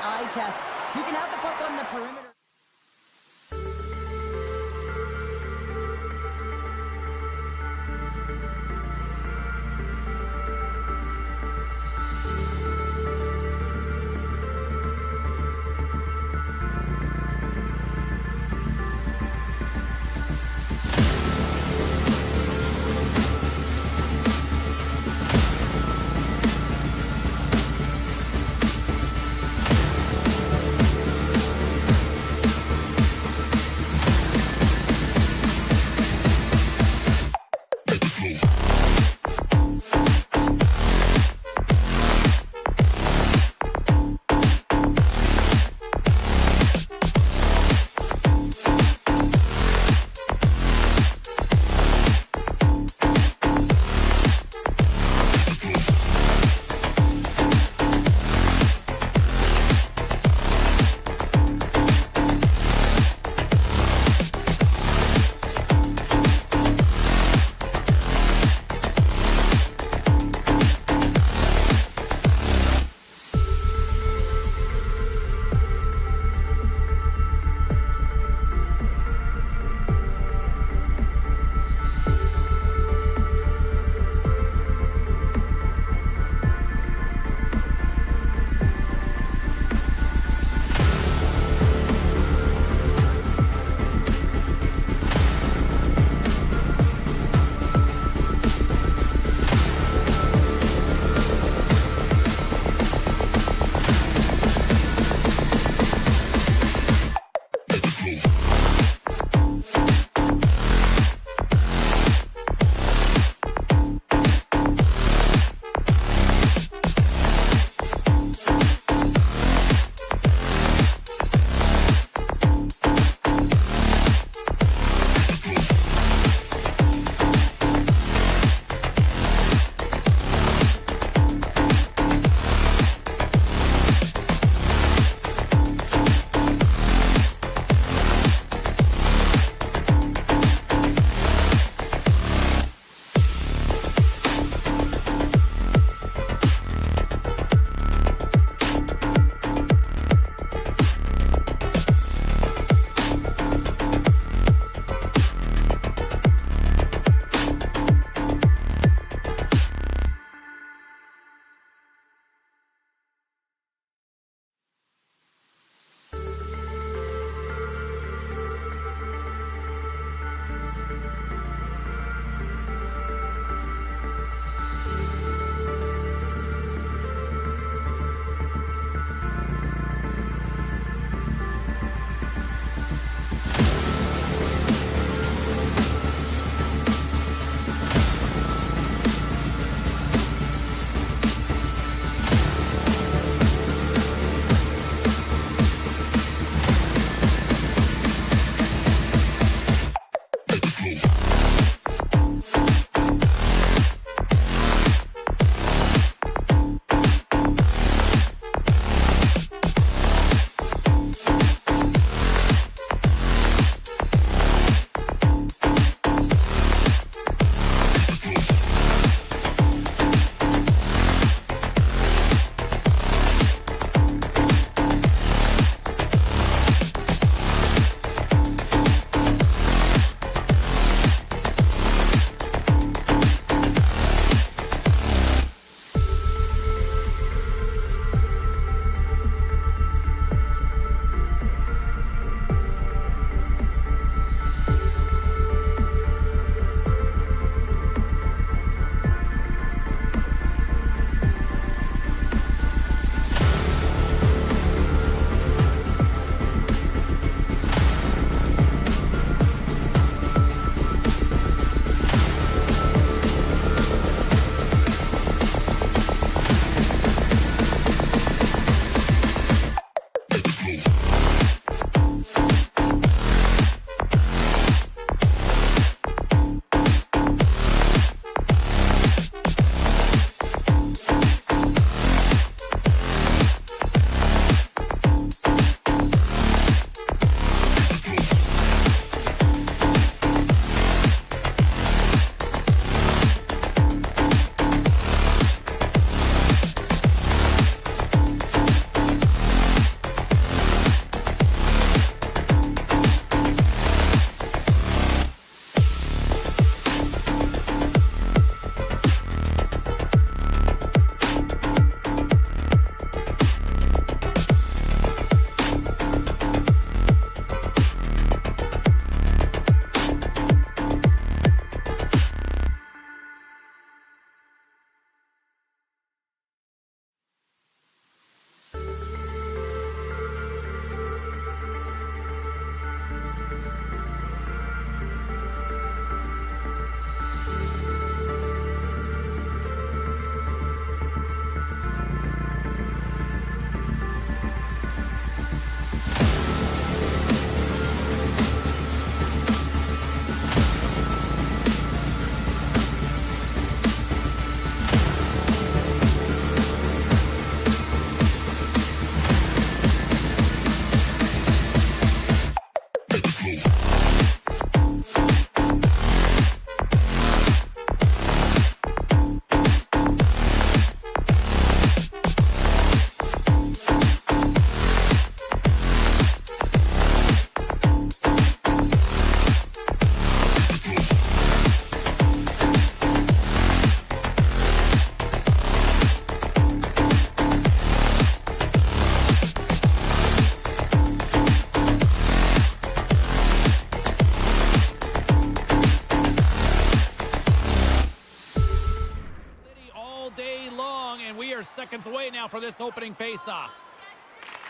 seconds away now for this opening faceoff.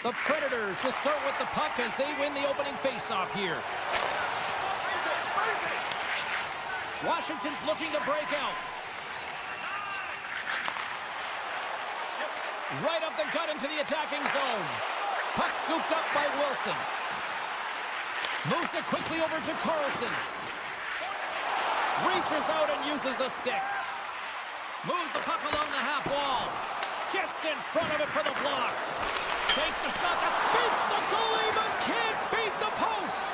The Predators will start with the puck as they win the opening faceoff here. Washington's looking to break out. Right up the gut into the attacking zone. Puck scooped up by Wilson. Moves it quickly over to Carlson. Reaches out and uses the stick. Moves the puck along the half wall. Gets in front of it for the block. Takes the shot that hits the goalie but can't beat the post.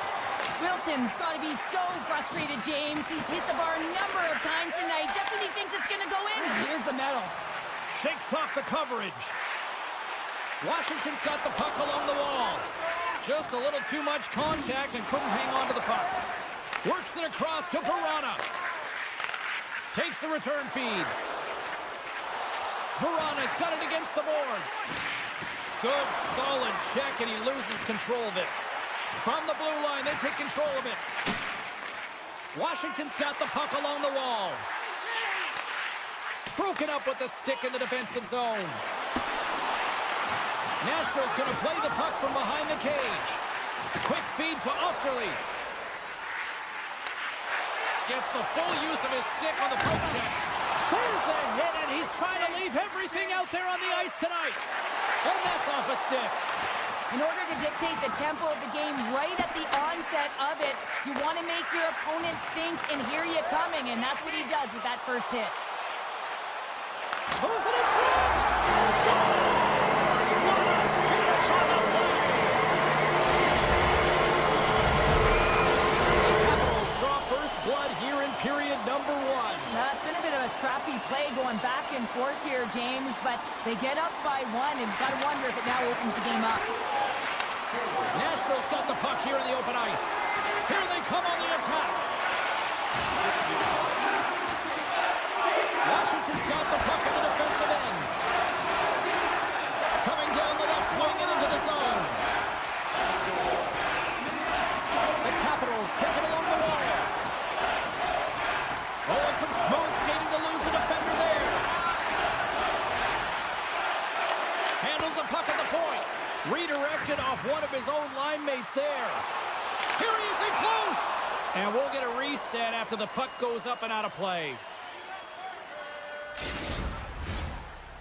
Wilson's got to be so frustrated, James. He's hit the bar a number of times tonight just when he thinks it's going to go in. Here's the medal. Shakes off the coverage. Washington's got the puck along the wall. Just a little too much contact and couldn't hang on to the puck. Works it across to Verana. Takes the return feed. Verana's got it against the boards. Good, solid check, and he loses control of it. From the blue line, they take control of it. Washington's got the puck along the wall. Broken up with the stick in the defensive zone. Nashville's going to play the puck from behind the cage. Quick feed to Osterley. Gets the full use of his stick on the poke check. There's a hit, and he's trying to leave everything out there on the ice tonight. And that's off a stick. In order to dictate the tempo of the game right at the onset of it, you want to make your opponent think and hear you coming, and that's what he does with that first hit. Moves it in front! Scores! What a finish on the play! The Capitals draw first blood here in period number 1. It's been a bit of a scrappy play going back and forth here, James, but they get up by 1, and got to wonder if it now opens the game up. Nashville's got the puck here in the open ice. Here they come on the attack. Washington's got the puck in the defensive end. Coming down the left wing and into the zone. The Capitals take it along the wall. Oh, and some smooth skating to lose the defender there. Handles the puck at the point. Redirected off one of his own line mates there. Here he is in close. And we'll get a reset after the puck goes up and out of play.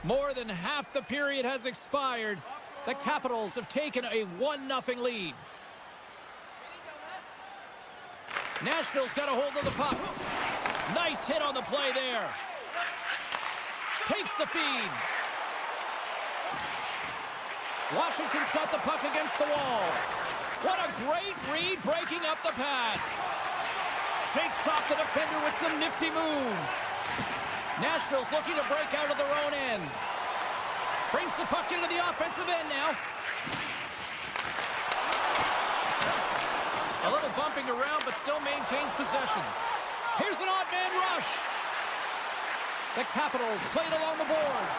More than half the period has expired. The Capitals have taken a 1-0 lead. Nashville's got a hold of the puck. Nice hit on the play there. Takes the feed. Washington's got the puck against the wall. What a great read breaking up the pass. Shakes off the defender with some nifty moves. Nashville's looking to break out of their own end. Brings the puck into the offensive end now. A little bumping around, but still maintains possession. Here's an odd man rush. The Capitals played along the boards.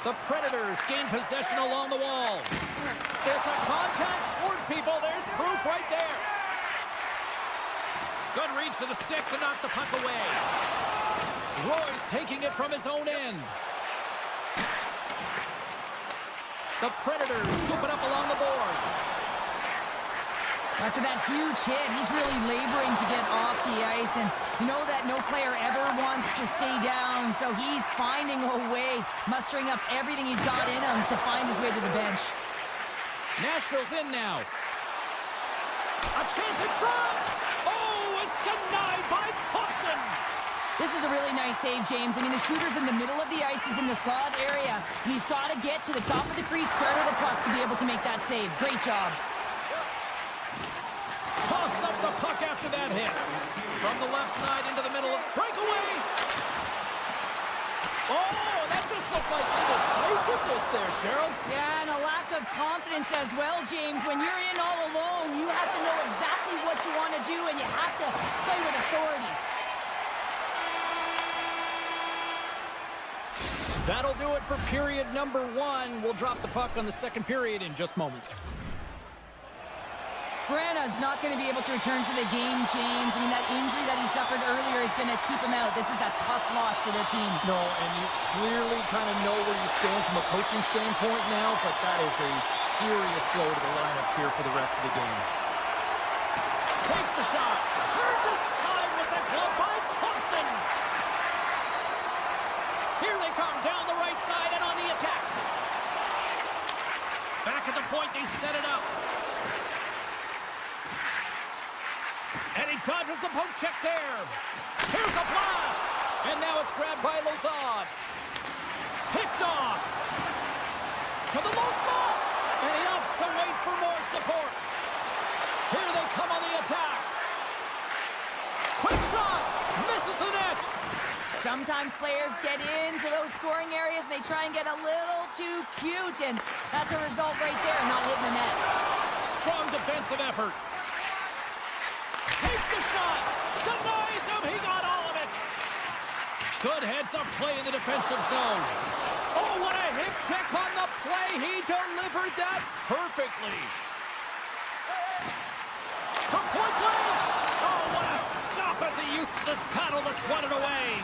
The Predators gain possession along the wall. It's a contact sport, people. There's proof right there. Good reach to the stick to knock the puck away. Roy's taking it from his own end. The Predators scoop it up along the boards. After that huge hit, he's really laboring to get off the ice, and you know that no player ever wants to stay down, so he's finding a way, mustering up everything he's got in him to find his way to the bench. Nashville's in now. A chance in front! Oh, it's denied by Thompson! This is a really nice save, James. I mean, the shooter's in the middle of the ice. He's in the slot area, and he's got to get to the top of the crease, square to the puck to be able to make that save. Great job. Toss up the puck after that hit. From the left side into the middle of breakaway. Oh, that just looked like indecisiveness there, Cheryl. Yeah, and a lack of confidence as well, James. When you're in all alone, you have to know exactly what you want to do, and you have to play with authority. That'll do it for period number 1. We'll drop the puck on the second period in just moments. Branagh's not going to be able to return to the game, James. I mean, that injury that he suffered earlier is going to keep him out. This is a tough loss for their team. No, and you clearly kind of know where you stand from a coaching standpoint now, but that is a serious blow to the lineup here for the rest of the game. Takes the shot. Turned aside with the glove by Thompson. Here they come down the right side and on the attack. Back at the point, they set it up. And he dodges the poke check there. Here's a blast. And now it's grabbed by Lozad. Picked off. To the low slot. And he opts to wait for more support. Here they come on the attack. Quick shot. Misses the net. Sometimes players get into those scoring areas and they try and get a little too cute. And that's a result right there, not hitting the net. Strong defensive effort. Takes the shot. Denies him. He got all of it. Good heads-up play in the defensive zone. Oh, what a hip check on the play. He delivered that perfectly. From point blank. Oh, what a stop as he uses his paddle to swat it away.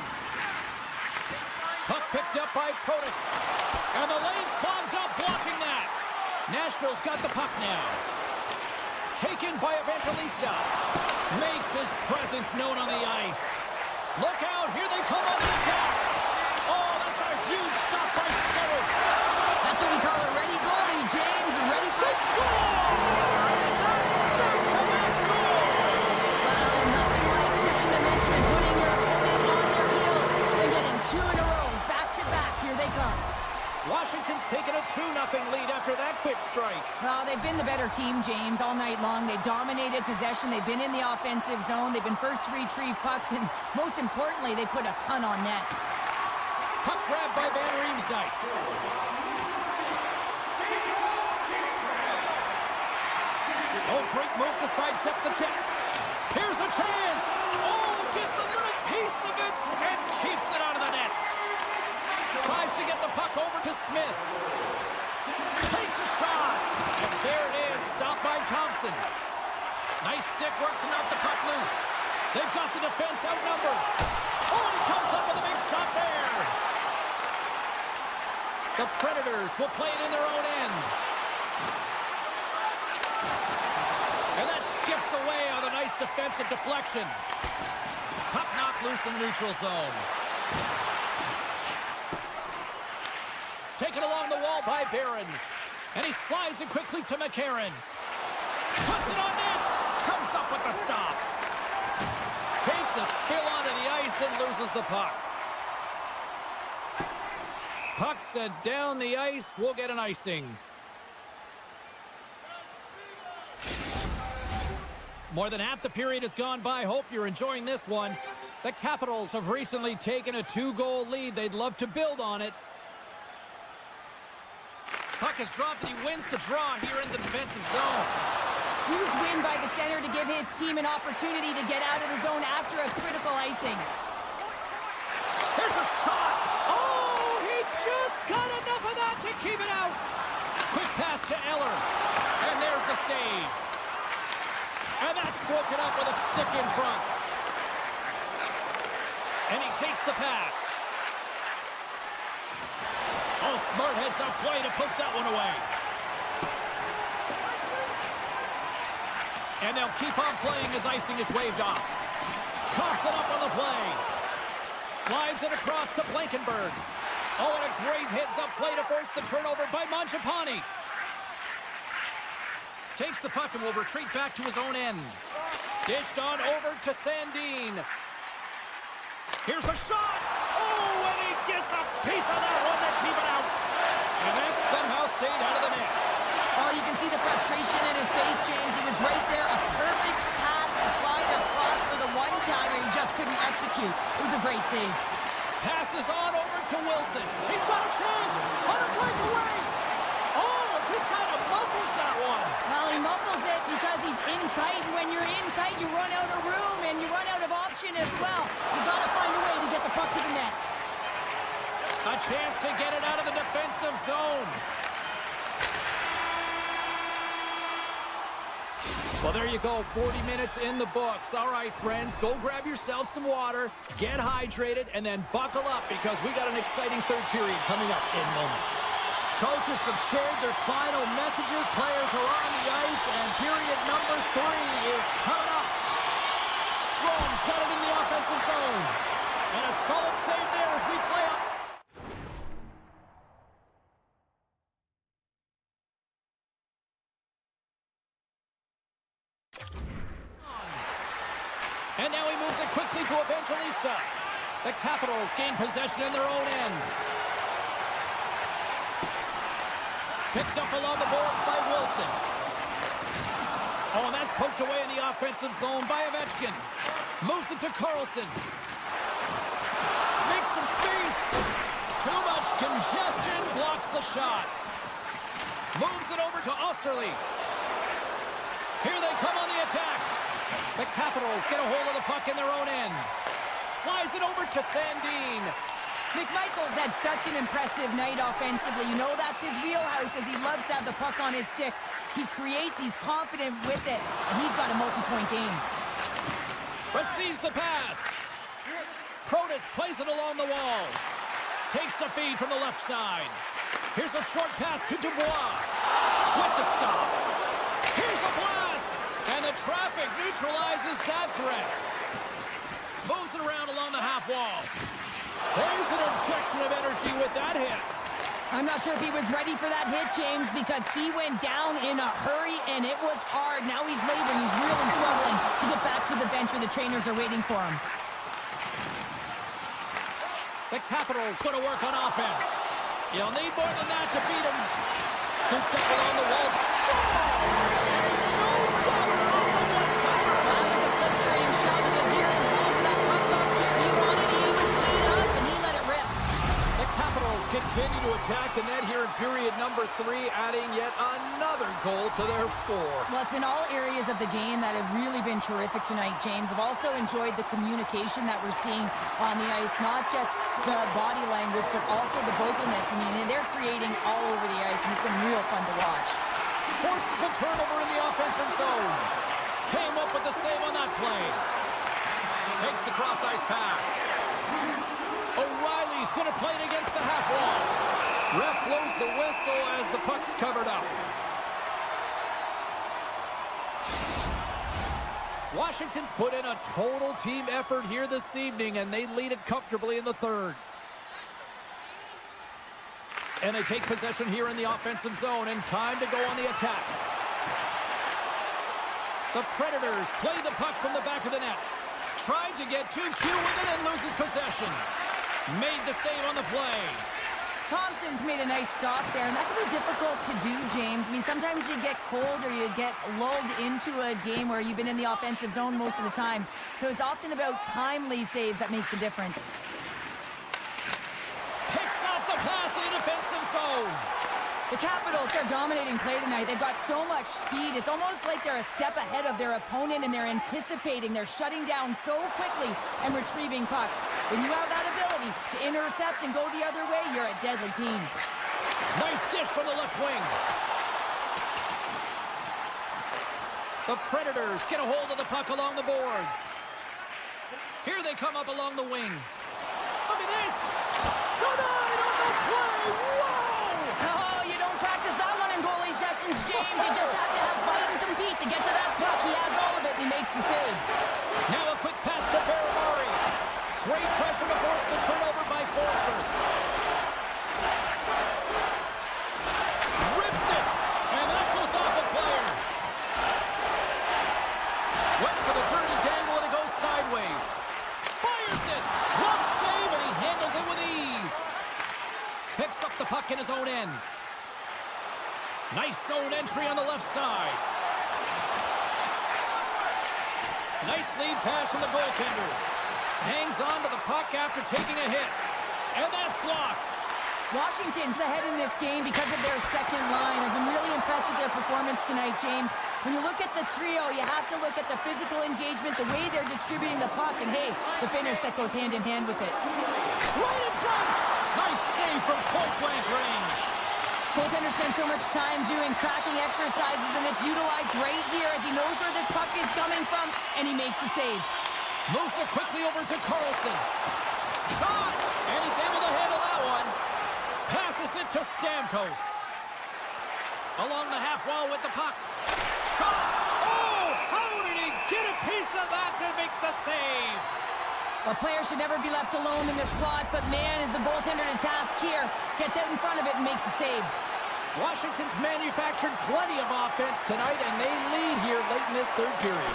Puck picked up by Protas. And the lane's clogged up, blocking that. Nashville's got the puck now. Taken by Evangelista. Makes his presence known on the ice. Look out, here they come on the attack. Oh, that's a huge stop by Sellers. That's what we call a ready goalie, James. Ready for a Score! And that's back-to-back goals. Well, nothing like switching momentum and putting your opponent on their heels. They're getting two in a row, back-to-back. Here they come. Washington's taken a 2-0 lead after that quick strike. Well, they've been the better team, James, all night long. They dominated possession. They've been in the offensive zone. They've been first to retrieve pucks, and most importantly, they put a ton on net. Puck grabbed by Van Riemsdyk. Oh, great move to sidestep the check. Here's a chance. Oh, gets a little piece of it and keeps it out of the net. Tries to get the puck over to Smith. Takes a shot. And there it is, stopped by Thompson. Nice stick work to knock the puck loose. They've got the defense outnumbered. Oh, he comes up with a big stop there. The Predators will play it in their own end. And that skips away on a nice defensive deflection. Puck knocked loose in the neutral zone. Taken along the wall by Barron. And he slides it quickly to McCarron. Puts it on net. Comes up with the stop. Takes a spill onto the ice and loses the puck. Puck sent down the ice. We'll get an icing. More than half the period has gone by. Hope you're enjoying this one. The Capitals have recently taken a 2-goal lead. They'd love to build on it. Puck is dropped and he wins the draw here in the defensive zone. Huge win by the center to give his team an opportunity to get out of the zone after a critical icing. Here's a shot. Oh, he just got enough of that to keep it out. Quick pass to Eller. And there's the save. And that's broken up with a stick in front. And he takes the pass. Oh, smart heads-up play to poke that one away. And they'll keep on playing as icing is waved off. Coughs it up on the play. Slides it across to Blankenberg. Oh, and a great heads-up play to force the turnover by Mangiapane. Takes the puck and will retreat back to his own end. Dished on over to Sandin. Here's a shot. Oh, and he gets a piece of that one to keep it out. And that somehow stayed out of the net. Oh, you can see the frustration in his face, James. He was right there. A perfect pass to slide across for the one-timer. He just couldn't execute. It was a great save. Passes on over to Wilson. He's got a chance. On a breakaway. Oh, it just kind of muffles that one. Well, he muffles it because he's in tight. And when you're in tight, you run out of room and you run out of option as well. You got to find a way to get the puck to the net. A chance to get it out of the defensive zone. Well, there you go, 40 minutes in the books. All right, friends, go grab yourself some water, get hydrated, and then buckle up because we got an exciting third period coming up in moments. Coaches have shared their final messages. Players are on the ice, and period number 3 is coming up. Strom's got it in the offensive zone. And a solid save there as we play up. And now he moves it quickly to Evangelista. The Capitals gain possession in their own end. Picked up along the boards by Wilson. Oh, and that's poked away in the offensive zone by Ovechkin. Moves it to Carlson. Makes some space. Too much congestion. Blocks the shot. Moves it over to Osterley. Here they come on the attack. The Capitals get a hold of the puck in their own end. Slides it over to Sandin. Majkel's had such an impressive night offensively. You know that's his wheelhouse as he loves to have the puck on his stick. He creates, he's confident with it, and he's got a multi-point game. Receives the pass. Protas plays it along the wall. Takes the feed from the left side. Here's a short pass to Dubois. With the stop. Here's a blast. And the traffic neutralizes that threat. Moves it around along the half wall. There's an injection of energy with that hit. I'm not sure if he was ready for that hit, James, because he went down in a hurry, and it was hard. Now he's laboring. He's really struggling to get back to the bench where the trainers are waiting for him. The Capitals going to work on offense. You'll need more than that to beat him. Scooped up along the wall. Scores! No doubt about the one-timer. That was a blistering shot with it here. For that puck up here, he wanted it. He was teed up, and he let it rip. The Capitals continue to attack the net here in period number 3, adding yet another goal to their score. Well, it's been all areas of the game that have really been terrific tonight, James. I've also enjoyed the communication that we're seeing on the ice, not just the body language, but also the vocalness. I mean, they're creating all over the ice, and it's been real fun to watch. Forces the turnover in the offensive zone. Came up with the save on that play. Takes the cross-ice pass. O'Reilly's going to play it against the half wall. Ref blows the whistle as the puck's covered up. Washington's put in a total team effort here this evening, and they lead it comfortably in the third. And they take possession here in the offensive zone, and time to go on the attack. The Predators play the puck from the back of the net. Tried to get too cute with it and loses possession. Made the save on the play. Thompson's made a nice stop there, and that can be difficult to do, James. I mean, sometimes you get cold or you get lulled into a game where you've been in the offensive zone most of the time. So it's often about timely saves that makes the difference. Picks off the pass in the defensive zone. The Capitals are dominating play tonight. They've got so much speed. It's almost like they're a step ahead of their opponent, and they're anticipating. They're shutting down so quickly and retrieving pucks. When you have that ability to intercept and go the other way, you're a deadly team. Nice dish from the left wing. The Predators get a hold of the puck along the boards. Here they come up along the wing. Look at this. Tonight on the play. Whoa! Oh, you don't practice that one in goalie sessions, James. You just have to have fight and compete to get to that puck. He has all of it, and he makes the save. Now a quick pass to Ferrari. Great pressure to force the turnover by Forsberg. Rips it, and that goes off a player. Went for the dirty dangle, and it goes sideways. Fires it. Glove save, and he handles it with ease. Picks up the puck in his own end. Nice zone entry on the left side. Nice lead pass from the goaltender. Hangs on to the puck after taking a hit. And that's blocked. Washington's ahead in this game because of their second line. I've been really impressed with their performance tonight, James. When you look at the trio, you have to look at the physical engagement, the way they're distributing the puck, and hey, the finish that goes hand in hand with it. Right in front! Nice save from point-blank range. Goaltender spends so much time doing cracking exercises, and it's utilized right here as he knows where this puck is coming from, and he makes the save. Moves it quickly over to Carlson. Shot! And he's able to handle that one. Passes it to Stamkos. Along the half wall with the puck. Shot! Oh! How did he get a piece of that to make the save? A player should never be left alone in the slot, but man, is the goaltender to task here. Gets out in front of it and makes the save. Washington's manufactured plenty of offense tonight, and they lead here late in this third period.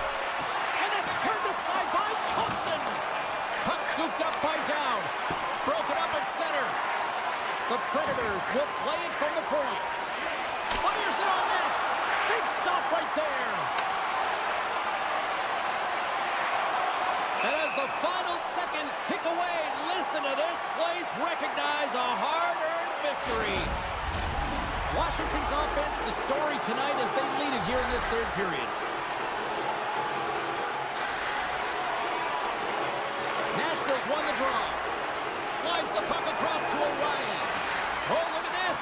And it's turned aside by Thompson. Puck scooped up by Dowd. Broken up at center. The Predators will play it from the point. Fires it on net. Big stop right there. And as the final seconds tick away, listen to this place recognize a hard-earned victory. Washington's offense, the story tonight as they lead it here in this third period. Nashville's won the draw. Slides the puck across to O'Reilly. Oh, look at this.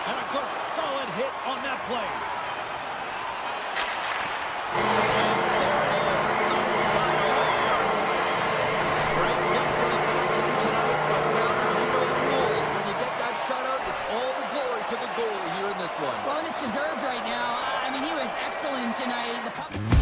And a good solid hit on that play. Well, and it's deserved right now. I mean, he was excellent tonight. The puck...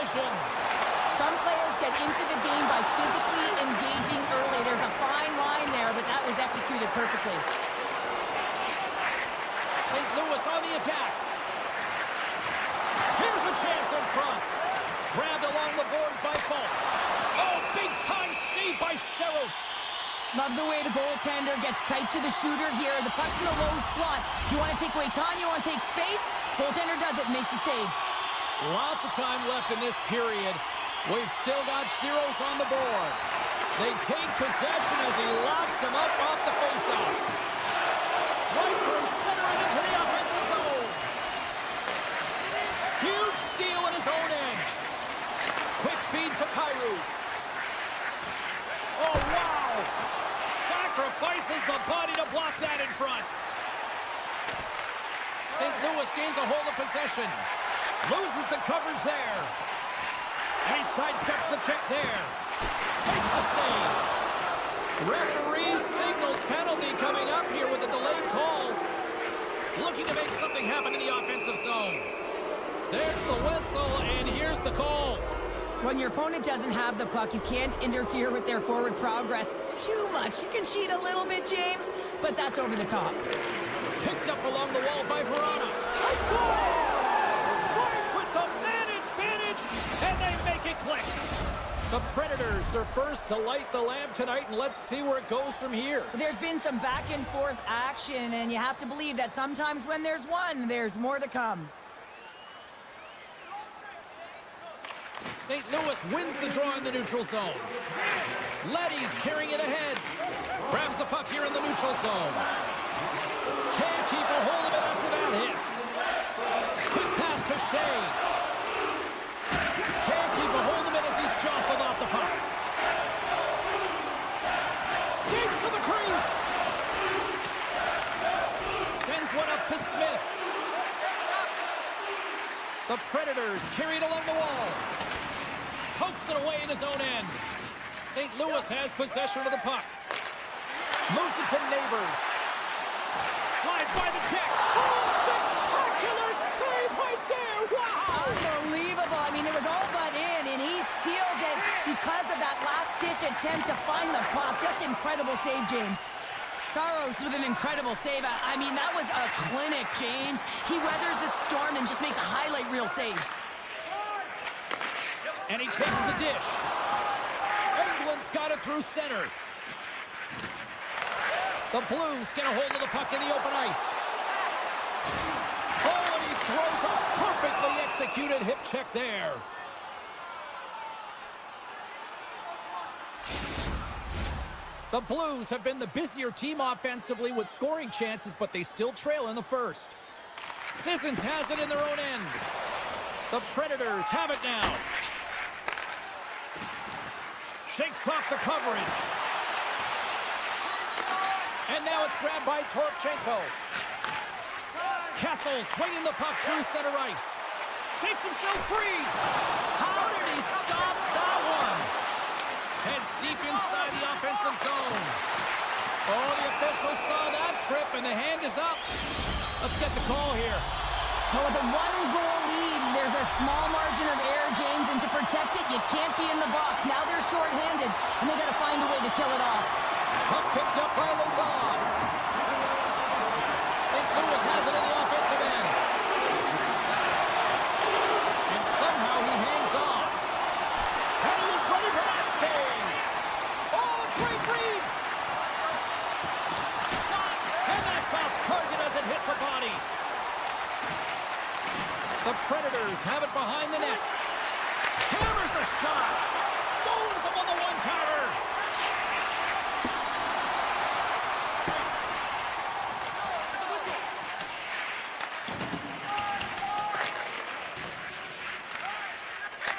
collision. Some players get into the game by physically engaging early. There's a fine line there, but that was executed perfectly. St. Louis on the attack. Here's a chance in front. Grabbed along the boards by Falk. Oh, big-time save by Saros. Love the way the goaltender gets tight to the shooter here. The puck's in the low slot. You want to take away time, you want to take space. Goaltender does it, makes the save. Lots of time left in this period. We've still got zeros on the board. They take possession as he locks him up off the faceoff. Right from center and into the offensive zone. Huge steal in his own end. Quick feed to Kyrou. Oh, wow! Sacrifices the body to block that in front. St. Louis gains a hold of possession. Loses the coverage there. And he sidesteps the check there. Makes the save. Referee signals penalty coming up here with a delayed call. Looking to make something happen in the offensive zone. There's the whistle, and here's the call. When your opponent doesn't have the puck, you can't interfere with their forward progress too much. You can cheat a little bit, James, but that's over the top. Picked up along the wall by Verona. Score! Right with the man advantage, and they make it click. The Predators are first to light the lamp tonight, and let's see where it goes from here. There's been some back and forth action, and you have to believe that sometimes when there's one, there's more to come. St. Louis wins the draw in the neutral zone. Leddy's carrying it ahead. Grabs the puck here in the neutral zone. Can't keep a hold of it after that hit. Quick pass to Shea. Can't keep a hold of it as he's jostled off the puck. Skates to the crease. Sends one up to Smith. The Predators carry it along the wall. Pokes it away in his own end. St. Louis has possession of the puck. Moves it to Neighbors. Slides by the check. Oh, spectacular save right there. Wow. Unbelievable. I mean, it was all but in, and he steals it because of that last-ditch attempt to find the puck. Just incredible save, James. Saros with an incredible save. I mean, that was a clinic, James. He weathers the storm and just makes a highlight reel save. And he takes the dish. England's got it through center. The Blues get a hold of the puck in the open ice. Oh, and he throws a perfectly executed hip check there. The Blues have been the busier team offensively with scoring chances, but they still trail in the first. Sissons has it in their own end. The Predators have it now. Shakes off the coverage. And now it's grabbed by Torpchenko. Kessel swinging the puck through center ice. Shakes himself free. How did he stop that one? Heads deep inside the offensive zone. Oh, the official saw that trip, and the hand is up. Let's get the call here. Well, with a one-goal lead, there's a small margin of error, James, and to protect it, you can't be in the box. Now they're shorthanded, and they got to find a way to kill it off. Puck picked up by Lazard. St. Louis has it in the offensive end. And somehow he hangs on. And he was ready for that save. Oh, great read. Shot, and that's off target as it hits the body. The Predators have it behind the net. Hammers a shot. Stones him on the one-timer.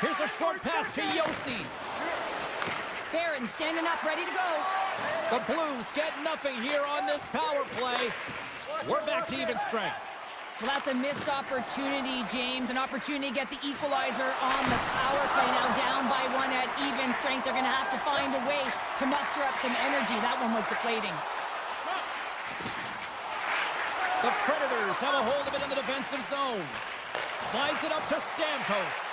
Here's a short pass to Yossi. Barron standing up, ready to go. The Blues get nothing here on this power play. We're back to even strength. Well, that's a missed opportunity, James. An opportunity to get the equalizer on the power play. Now down by one at even strength. They're going to have to find a way to muster up some energy. That one was deflating. The Predators have a hold of it in the defensive zone. Slides it up to Stamkos.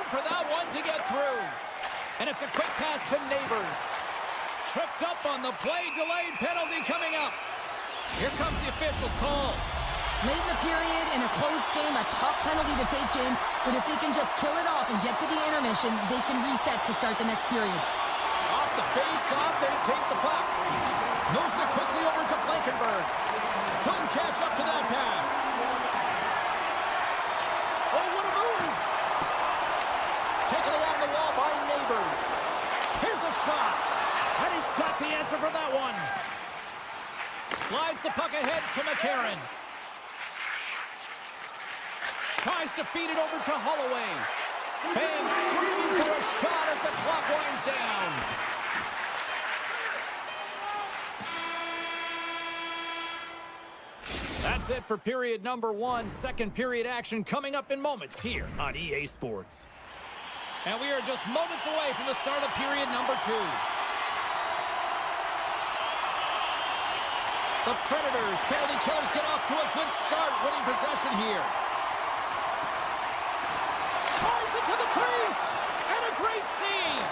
for that one to get through. And it's a quick pass to Neighbors. Tripped up on the play, delayed penalty coming up. Here comes the official's call. Late in the period, in a close game, a tough penalty to take, James. But if they can just kill it off and get to the intermission, they can reset to start the next period. Off the face-off, they take the puck. Moves it quickly over to Blankenberg. Couldn't catch up to that pass. Oh, what a move! Taken along the wall by Neighbors. Here's a shot. And he's got the answer for that one. Slides the puck ahead to McCarron. Tries to feed it over to Holloway. Fans screaming for a shot as the clock winds down. That's it for period number 1. Second period action coming up in moments here on EA Sports. And we are just moments away from the start of period number 2. The Predators, penalty killers, get off to a good start, winning possession here. Drives it to the crease, and a great save.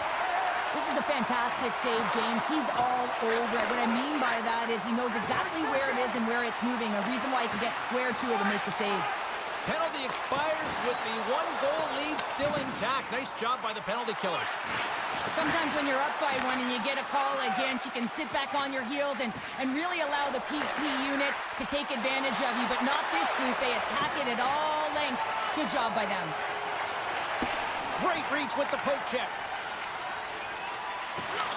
This is a fantastic save, James. He's all over it. What I mean by that is he knows exactly where it is and where it's moving, a reason why he can get square to it and make the save. Penalty expires with the 1-goal lead still intact. Nice job by the penalty killers. Sometimes when you're up by one and you get a call against, you can sit back on your heels and really allow the PP unit to take advantage of you, but not this group. They attack it at all lengths. Good job by them. Great reach with the poke check.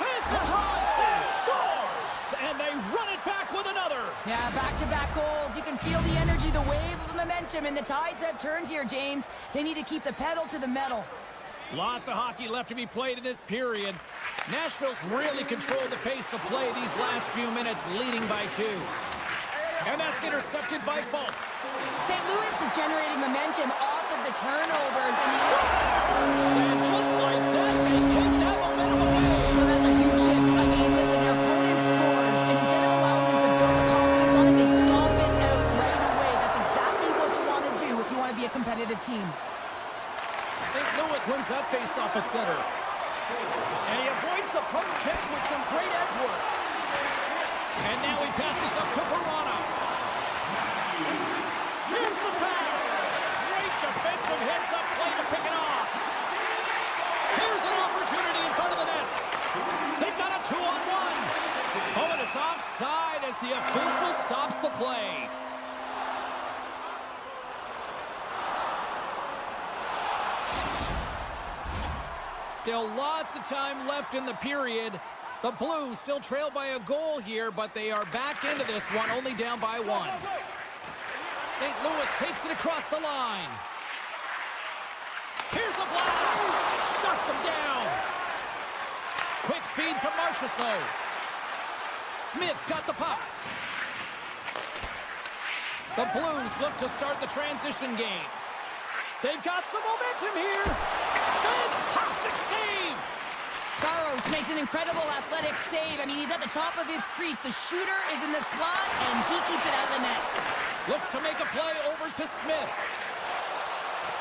Chance in front. Scores! And they run it back with another. Yeah, back-to-back goals. You can feel the energy, the wave of momentum, and the tides have turned here, James. They need to keep the pedal to the metal. Lots of hockey left to be played in this period. Nashville's really controlled the pace of play these last few minutes, leading by 2. And that's intercepted by Falk. St. Louis is generating momentum off of the turnovers. And just like that, they take that momentum away. Well, that's a huge shift. I mean, listen, their opponent scores, and instead of allowing them to build the confidence on it, they stomp it out right away. That's exactly what you want to do if you want to be a competitive team. St. Louis wins that face-off at center. And he avoids the poke check with some great edge work. And now he passes up to Verona. Here's the pass. Great defensive heads-up play to pick it off. Here's an opportunity in front of the net. They've got a 2-on-1. Oh, and it's offside as the official stops the play. Still lots of time left in the period. The Blues still trail by a goal here, but they are back into this one, only down by 1. St. Louis takes it across the line. Here's a blast! Shuts him down! Quick feed to Marchessault. Smith's got the puck. The Blues look to start the transition game. They've got some momentum here. Fantastic save! Saros makes an incredible athletic save. I mean, he's at the top of his crease. The shooter is in the slot, and he keeps it out of the net. Looks to make a play over to Smith.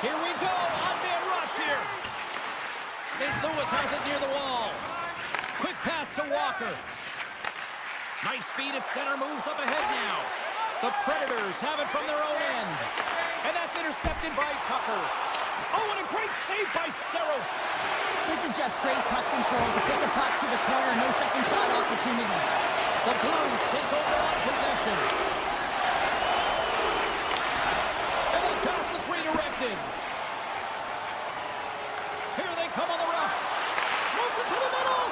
Here we go, on-man rush here. St. Louis has it near the wall. Quick pass to Walker. Nice feed at center, moves up ahead now. The Predators have it from their own end. And that's intercepted by Tucker. Oh, and a great save by Saros. This is just great puck control to put the puck to the corner. No second shot opportunity. The Blues take over on possession. And the pass is redirected. Here they come on the rush. Moves it to the middle.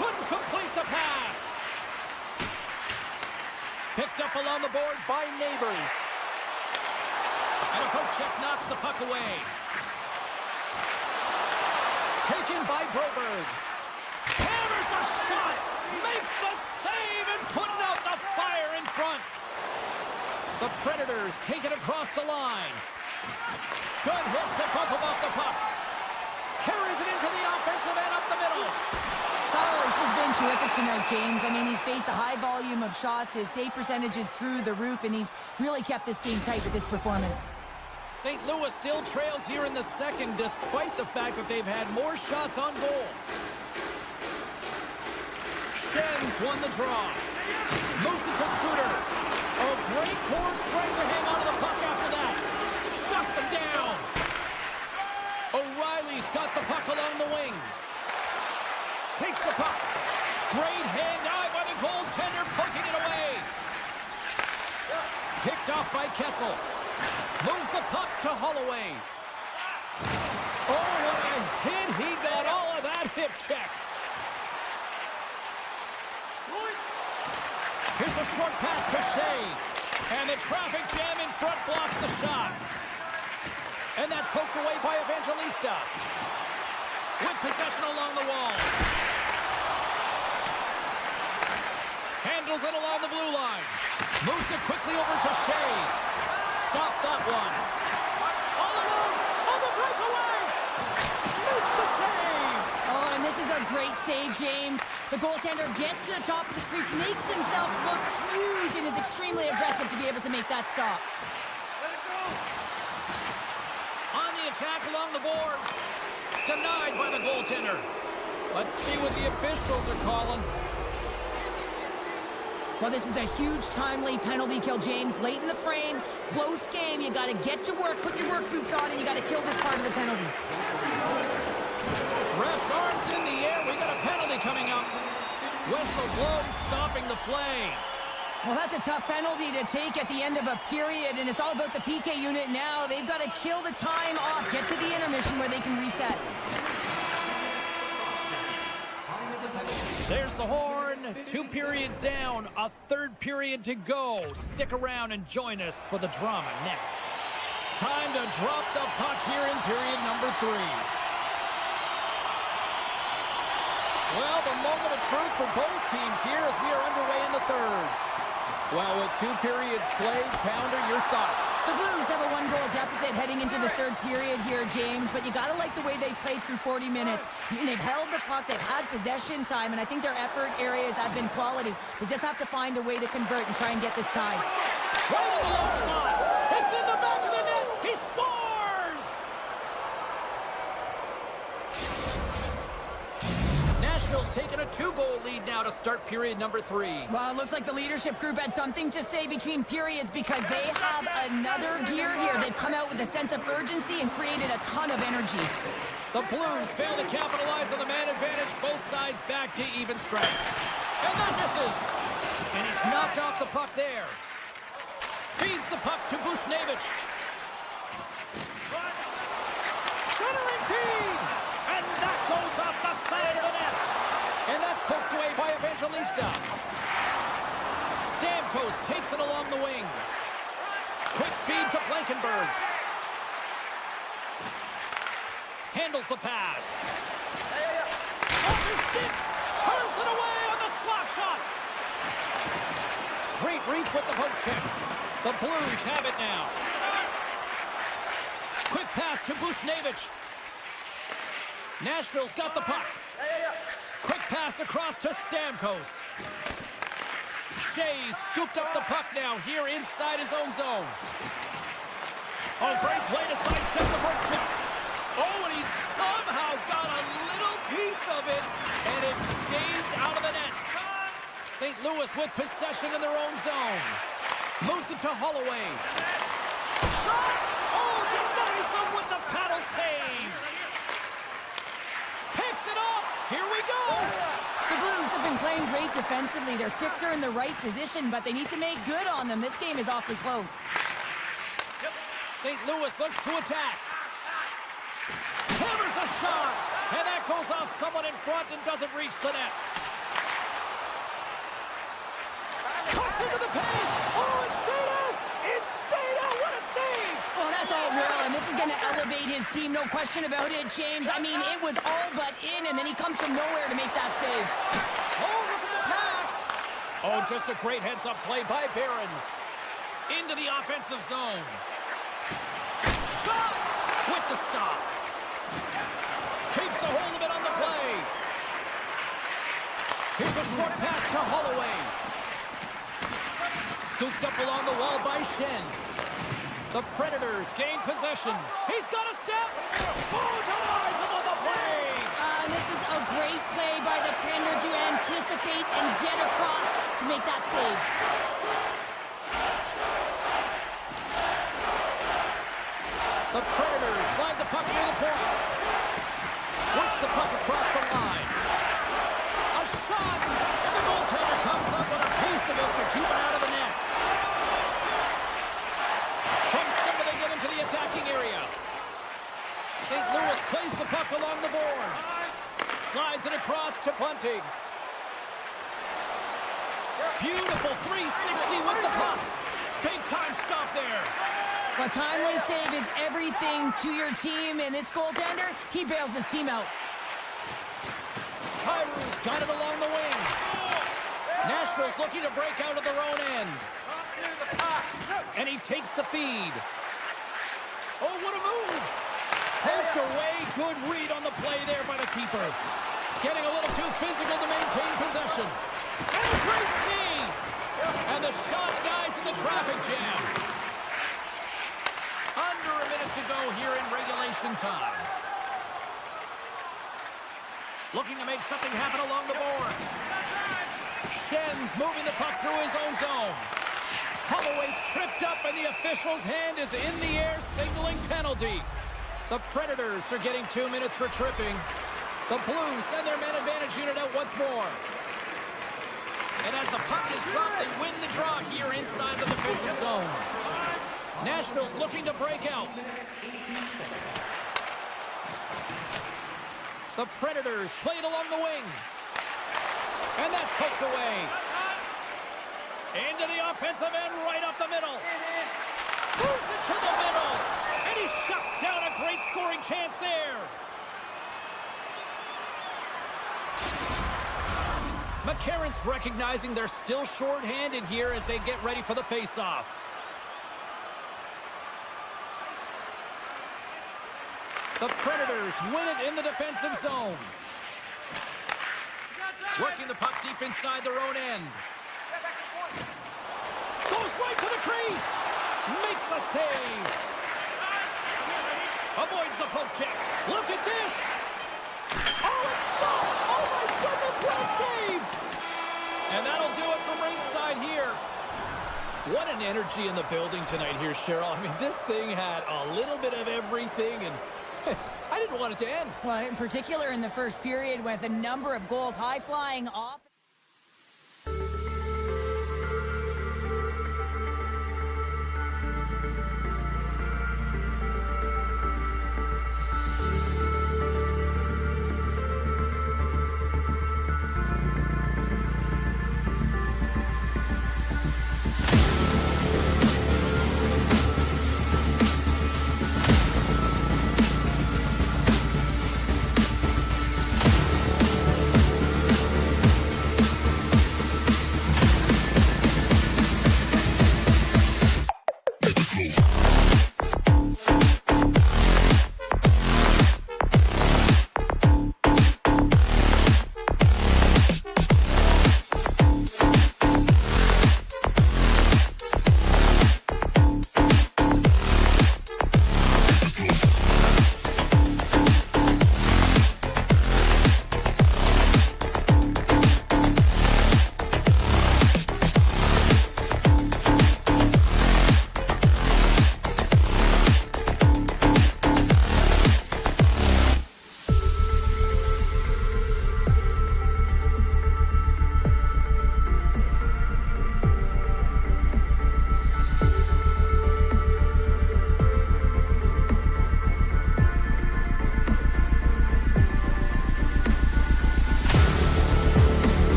Couldn't complete the pass. Picked up along the boards by Neighbors. And a poke check knocks the puck away. Taken by Broberg. Hammers a shot. Makes the save and putting out the fire in front. The Predators take it across the line. Good hit to bump him off the puck. Carries it into the offensive end up the middle. Saros has been terrific tonight, James. I mean, he's faced a high volume of shots. His save percentage is through the roof, and he's really kept this game tight with this performance. St. Louis still trails here in the second, despite the fact that they've had more shots on goal. Schen's won the draw. Moves it to Suter. Oh, great core strength to hang onto the puck after that. Shuts him down. O'Reilly's got the puck along the wing. Takes the puck. Great hand-eye by the goaltender, poking it away. Picked off by Kessel. Moves the puck to Holloway. Oh, what a hit. He got all of that hip check. Here's the short pass to Shea. And the traffic jam in front blocks the shot. And that's poked away by Evangelista. With possession along the wall. Handles it along the blue line. Moves it quickly over to Shea. Stop that one. All alone on the breakaway. Makes the save. Oh, and this is a great save, James. The goaltender gets to the top of the crease, makes himself look huge, and is extremely aggressive to be able to make that stop. On the attack along the boards. Denied by the goaltender. Let's see what the officials are calling. Well, this is a huge, timely penalty kill, James. Late in the frame, close game. You got to get to work, put your work boots on, and you got to kill this part of the penalty. Ref's arms in the air. We got a penalty coming up. Whistle blown, stopping the play. Well, that's a tough penalty to take at the end of a period, and it's all about the PK unit now. They've got to kill the time off, get to the intermission where they can reset. There's the horn. 2 periods down, a third period to go. Stick around and join us for the drama next. Time to drop the puck here in period number 3. Well, the moment of truth for both teams here as we are underway in the third. Well, with 2 periods played, Pounder, your thoughts? The Blues have a 1-goal deficit heading into the third period here, James, but you got to like the way they've played through 40 minutes. I mean, they've held the puck, they've had possession time, and I think their effort areas have been quality. They just have to find a way to convert and try and get this tied. Right in the low slot. It's in the back of the net. He scores! Nashville's taken a 2-goal lead now to start period number 3. Well, it looks like the leadership group had something to say between periods because they have another gear here. They've come out with a sense of urgency and created a ton of energy. The Blues fail to capitalize on the man advantage. Both sides back to even strength. And that misses. And he's knocked off the puck there. Feeds the puck to Bushnevich. Centering feed. And that goes off the side of the net. And that's poked away by Evangelista. Stamkos takes it along the wing. Quick feed to Blankenberg. Handles the pass. Off his stick. Turns it away on the slap shot. Great reach with the poke check. The Blues have it now. Quick pass to Bushnevich. Nashville's got the puck. Quick pass across to Stamkos. Shea's scooped up the puck now here inside his own zone. Oh, great play to sidestep the poke check. Oh, and he somehow got a little piece of it, and it stays out of the net. St. Louis with possession in their own zone. Moves it to Holloway. Shot! Oh, denies him with the paddle save. Picks it up. Here we go. The Blues have been playing great defensively. Their sticks are in the right position, but they need to make good on them. This game is awfully close. St. Louis looks to attack. Hammers a shot. And that goes off someone in front and doesn't reach the net. Cuts into the page. Oh, it stayed out. It stayed out. What a save. Well, that's all real, and this is going to elevate his team, no question about it, James. I mean, it was all but in, and then he comes from nowhere to make that save. Oh, look at the pass. Oh, just a great heads-up play by Barron. Into the offensive zone. Shot with the stop. Keeps a hold of it on the play. Here's a short pass to Holloway. Scooped up along the wall by Schenn. The Predators gain possession. He's got a step. Oh, denies him on the play. This is a great play by the tender to anticipate and get across to make that save. The Predators slide the puck near the point. Works the puck across the line. A shot, and the goaltender comes up with a piece of it to keep it out of the net. From center, they get into the attacking area. St. Louis plays the puck along the boards. Slides it across to Bunting. Beautiful 360 with the puck. Big time stop there. A timely save is everything to your team, and this goaltender, he bails his team out. Kyrie's got it along the wing. Nashville's looking to break out of their own end. And he takes the feed. Oh, what a move. Poked away. Good read on the play there by the keeper. Getting a little too physical to maintain possession. And a great save. And the shot dies in the traffic jam. Under a minute to go here in regulation time. Looking to make something happen along the boards. Schen's moving the puck through his own zone. Holloway's tripped up and the official's hand is in the air signaling penalty. The Predators are getting 2 minutes for tripping. The Blues send their man advantage unit out once more. And as the puck is dropped, they win the draw here inside the defensive zone. Nashville's looking to break out. The Predators play it along the wing. And that's poked away. Into the offensive end, right up the middle. Moves it to the middle. And he shuts down a great scoring chance there. McCarron's recognizing they're still short-handed here as they get ready for the face-off. The Predators win it in the defensive zone. Working the puck deep inside their own end. Goes right to the crease. Makes a save. Avoids the poke check. Look at this. Oh, it's stopped. Oh, my goodness, what a save. And that'll do it from ringside here. What an energy in the building tonight here, Cheryl. I mean, this thing had a little bit of everything, and I didn't want it to end. Well, in particular in the first period with a number of goals, high-flying off.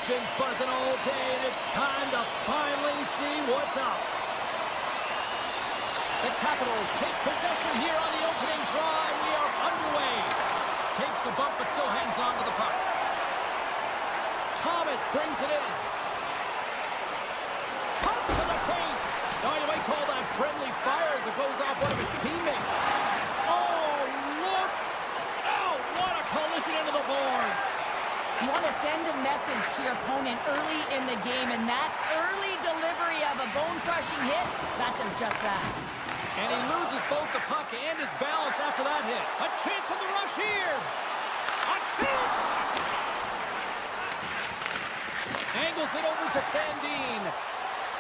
has been buzzing all day, and it's time to finally see what's up. The Capitals take possession here on the opening drive. We are underway. Takes a bump, but still hangs on to the puck. Thomas brings it in. Cuts to the paint. Now you might call that friendly fire as it goes off one of his teammates. Oh, look out. What a collision into the boards. You want to send a message to your opponent early in the game, and that early delivery of a bone-crushing hit, that does just that. And he loses both the puck and his balance after that hit. A chance on the rush here. A chance! Angles it over to Sandin.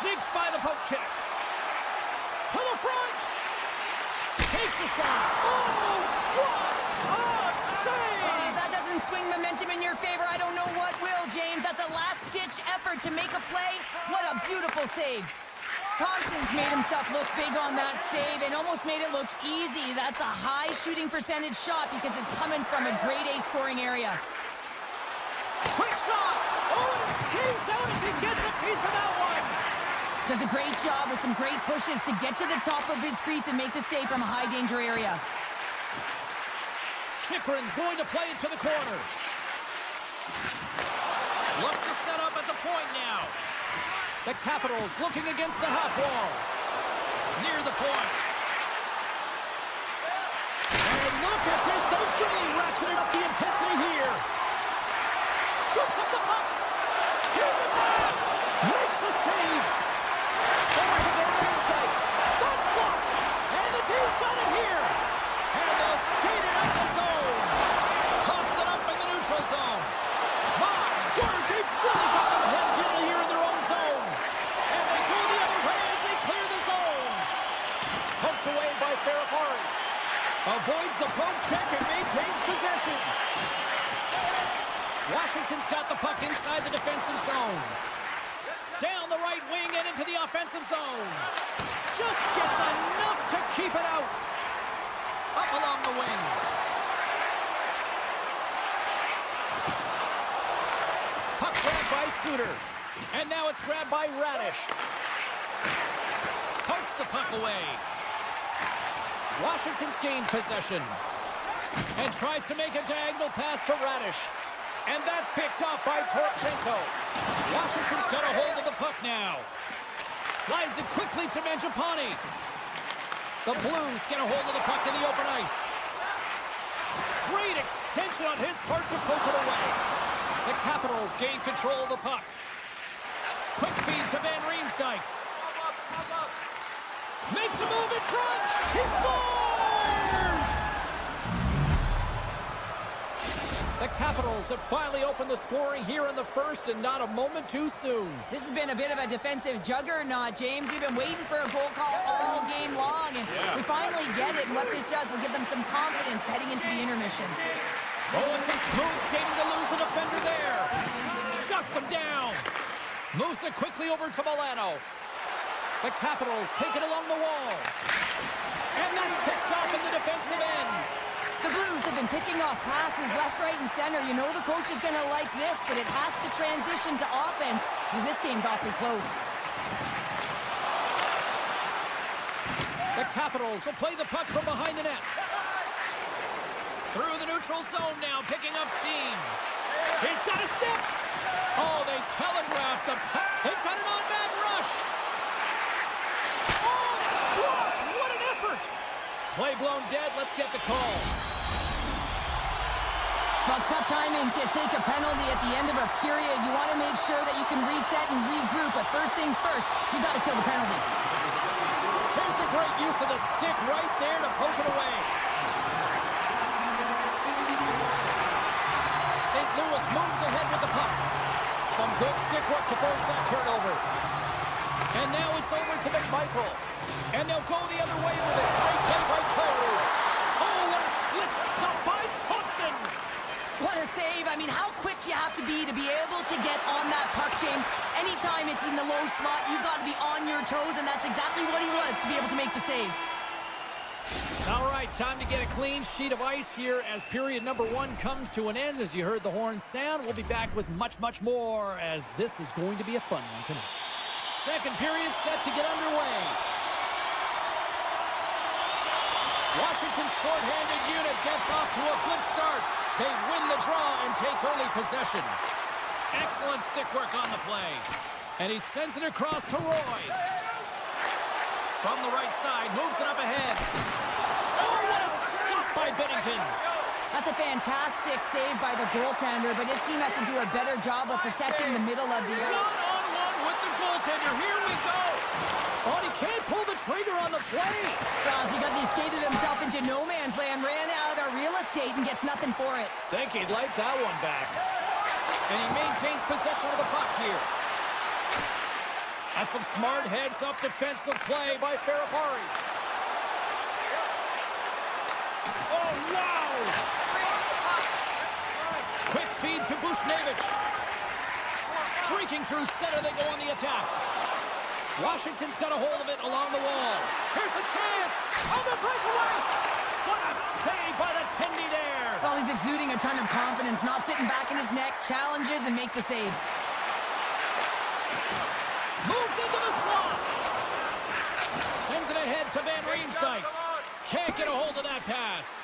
Sneaks by the poke check. To the front. Takes a shot. Oh, what a save! That doesn't swing momentum in your favor. I don't know what will, James. That's a last-ditch effort to make a play. What a beautiful save. Thompson's made himself look big on that save and almost made it look easy. That's a high shooting percentage shot because it's coming from a grade A scoring area. Quick shot! Oh, and it stays out as he gets a piece of that one! Does a great job with some great pushes to get to the top of his crease and make the save from a high danger area. Chikrin's going to play it to the corner. Looks to set up at the point now. The Capitals looking against the half wall. Near the point. And look at this. They've really ratcheted up the intensity here. Scoops up the puck. Here's the pass. Makes the save. Over to Van Riemsdyk. That's blocked. And the D's got it here. And they'll skate it out of the zone. Toss it up in the neutral zone. My word, they've really got them hemmed in here in their own zone. And they go the other way as they clear the zone. Poked away by Ferrapari. Avoids the poke check and maintains possession. Washington's got the puck inside the defensive zone. Down the right wing and into the offensive zone. Just gets enough to keep it out. Up along the wing. Puck grabbed by Suter. And now it's grabbed by Radish. Pokes the puck away. Washington's gained possession. And tries to make a diagonal pass to Radish. And that's picked up by Torchenko. Washington's got a hold of the puck now. Slides it quickly to Mangiapane. The Blues get a hold of the puck in the open ice. Great extension on his part to poke it away. The Capitals gain control of the puck. Quick feed to Van Riemsdyk. Stop up. Makes a move in front. He scores! The Capitals have finally opened the scoring here in the first, and not a moment too soon. This has been a bit of a defensive juggernaut, James. We've been waiting for a goal call all game long, and we finally get it. And what this does will give them some confidence heading into the intermission. Oh, and some smooth skating to lose a defender there. Shuts him down. Moves it quickly over to Milano. The Capitals take it along the wall. And that's picked off in the defensive end. The Blues have been picking off passes left, right, and center. You know the coach is going to like this, but it has to transition to offense because this game's awfully close. The Capitals will play the puck from behind the net. Through the neutral zone now, picking up steam. He's got a step. Oh, they telegraphed the puck. They've got an on-man rush. Oh, that's blocked. What an effort. Play blown dead. Let's get the call. Well, it's tough timing to take a penalty at the end of a period. You want to make sure that you can reset and regroup, but first things first, you got to kill the penalty. Here's a great use of the stick right there to poke it away. St. Louis moves ahead with the puck. Some good stick work to force that turnover. And now it's over to Majkel. And they'll go the other way with it. Great play by Toru. Oh, what a slick stop by Thompson. What a save. I mean, how quick you have to be able to get on that puck, James. Anytime it's in the low slot, you got to be on your toes, and that's exactly what he was to be able to make the save. All right, right, time to get a clean sheet of ice here as period number 1 comes to an end. As you heard the horn sound, we'll be back with much, much more as this is going to be a fun one tonight. Second period set to get underway. Washington's shorthanded unit gets off to a good start. They win the draw and take early possession. Excellent stick work on the play. And he sends it across to Roy. From the right side, moves it up ahead. Oh, what a stop by Bennington. That's a fantastic save by the goaltender, but his team has to do a better job of protecting the middle of the ice. One-on-one with the goaltender. Here we go. Oh, he can't pull the trigger on the play. Well, it's because he skated himself into no man's land, ran out of real estate, and gets nothing for it. Think he'd like that one back. And he maintains possession of the puck here. That's some smart heads-up defensive play by Ferrapari. Oh, wow! Quick feed to Bushnevich. Streaking through center, they go on the attack. Washington's got a hold of it along the wall. Here's a chance! Oh, the breakaway! What a save by the Tendy there! Well, he's exuding a ton of confidence, not sitting back in his neck, challenges and make the save. Moves into the slot. Sends it ahead to Van Riemsdyk. Can't get a hold of that pass.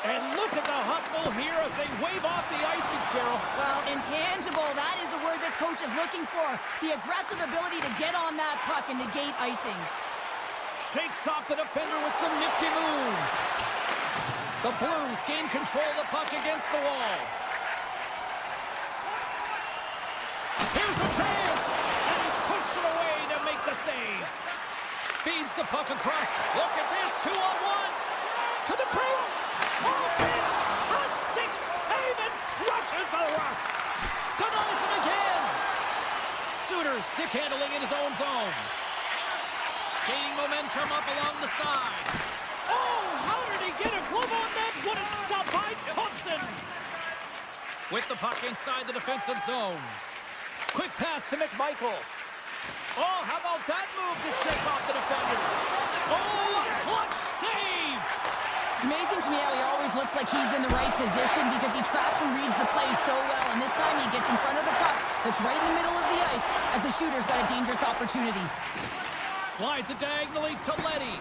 And look at the hustle here as they wave off the icing, Cheryl. Well, intangible, that is the word this coach is looking for. The aggressive ability to get on that puck and negate icing. Shakes off the defender with some nifty moves. The Blues gain control of the puck against the wall. Here's a chance! And he puts it away to make the save. Feeds the puck across. Look at this, 2-on-1. To the crease. Oh, fantastic save and crushes the rock. Denies him again. Suter stick handling in his own zone. Gaining momentum up along the side. Oh, how did he get a glove on that? What a stop by Thompson. With the puck inside the defensive zone. Quick pass to Majkel. Oh, how about that move to shake off the defender? Oh, a clutch save! It's amazing to me how he always looks like he's in the right position because he tracks and reads the play so well. And this time he gets in front of the puck that's right in the middle of the ice as the shooter's got a dangerous opportunity. Slides it diagonally to Leddy.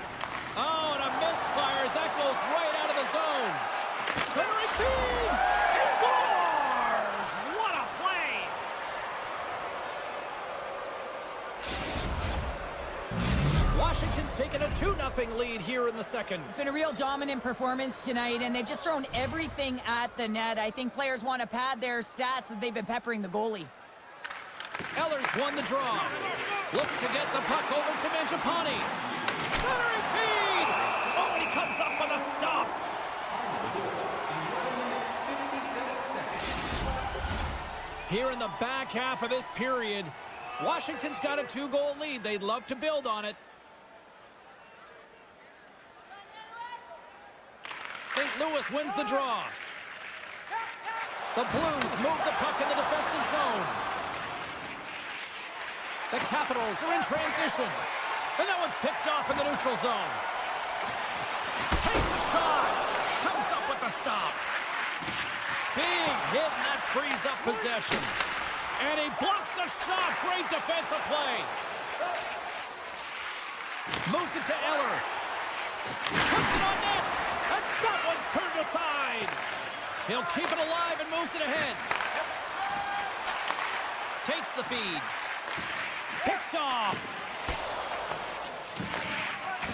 Oh, and a misfire as that goes right out of the zone. Centering feed! He scores! What a play! Washington's taken a 2-0 lead here in the second. It's been a real dominant performance tonight, and they've just thrown everything at the net. I think players want to pad their stats that they've been peppering the goalie. Eller's won the draw. Looks to get the puck over to Mangiapane. Centering feed! Oh, and he comes up with a stop. Here in the back half of this period, Washington's got a 2-goal lead. They'd love to build on it. St. Louis wins the draw. The Blues move the puck in the defensive zone. The Capitals are in transition. And that one's picked off in the neutral zone. Takes a shot. Comes up with the stop. Big hit, and that frees up possession. And he blocks the shot. Great defensive play. Moves it to Eller. Puts it on net. And that one's turned aside. He'll keep it alive and moves it ahead. Takes the feed. Picked off.